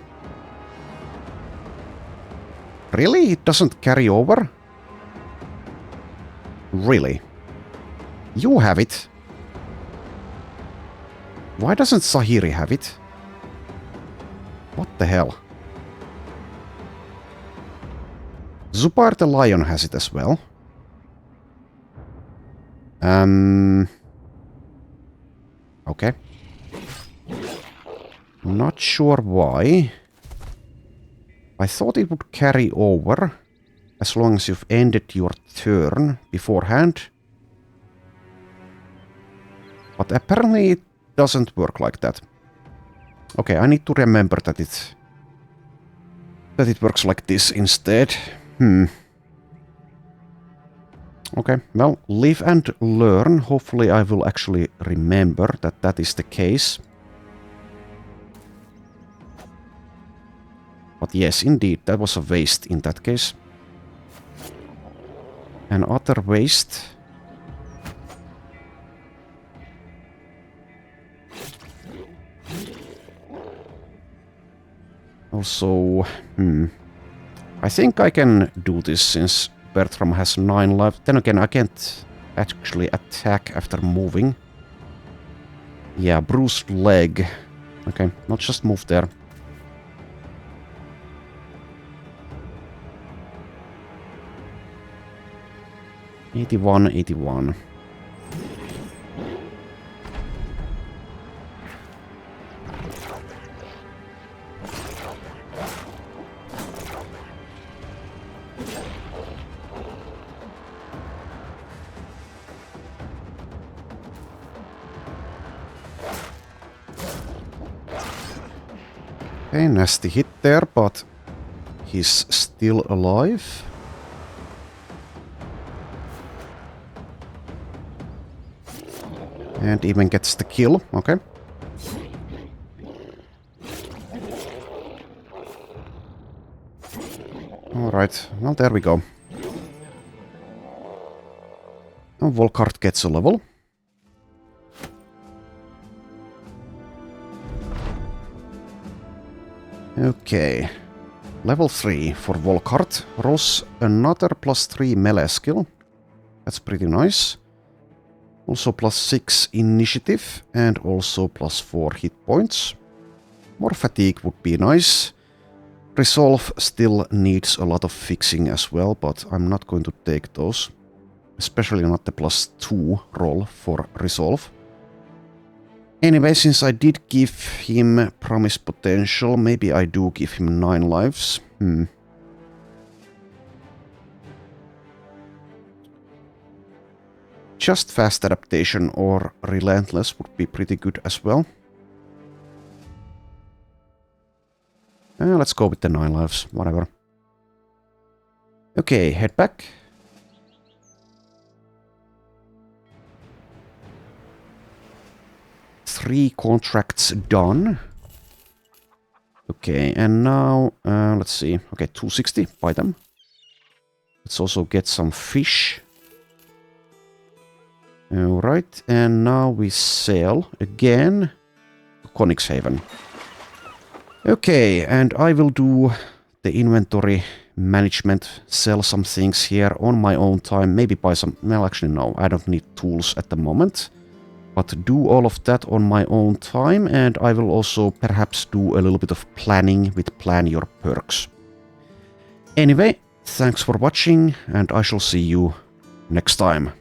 Really? It doesn't carry over? Really? You have it. Why doesn't Zahiri have it? What the hell? Zubair the Lion has it as well. Okay. Not sure why. I thought it would carry over as long as you've ended your turn beforehand. But apparently it doesn't work like that. Okay, I need to remember that it works like this instead. Okay, well, live and learn. Hopefully I will actually remember that that is the case. But yes, indeed, that was a waste in that case. Another waste. Also, I think I can do this since Bertram has 9 life. Then again, I can't actually attack after moving. Yeah, bruised leg. Okay, not just move there. $81. Okay, nasty hit there, but he's still alive. And even gets the kill, okay. Alright, well there we go. And Volkart gets a level. Okay. Level 3 for Volkart. Rolls another +3 melee skill. That's pretty nice. Also +6 initiative and also +4 hit points. More fatigue would be nice. Resolve still needs a lot of fixing as well, but I'm not going to take those. Especially not the +2 roll for Resolve. Anyway, since I did give him Promise Potential, maybe I do give him 9 lives. Just Fast Adaptation or Relentless would be pretty good as well. Let's go with the 9 lives, whatever. Okay, head back. Three contracts done. Okay, and now, let's see. Okay, 260, buy them. Let's also get some fish. Alright, and now we sell again to Konigshaven. Okay, and I will do the inventory management, sell some things here on my own time, maybe buy some, well actually no, I don't need tools at the moment. But do all of that on my own time, and I will also perhaps do a little bit of planning with Plan Your Perks. Anyway, thanks for watching, and I shall see you next time.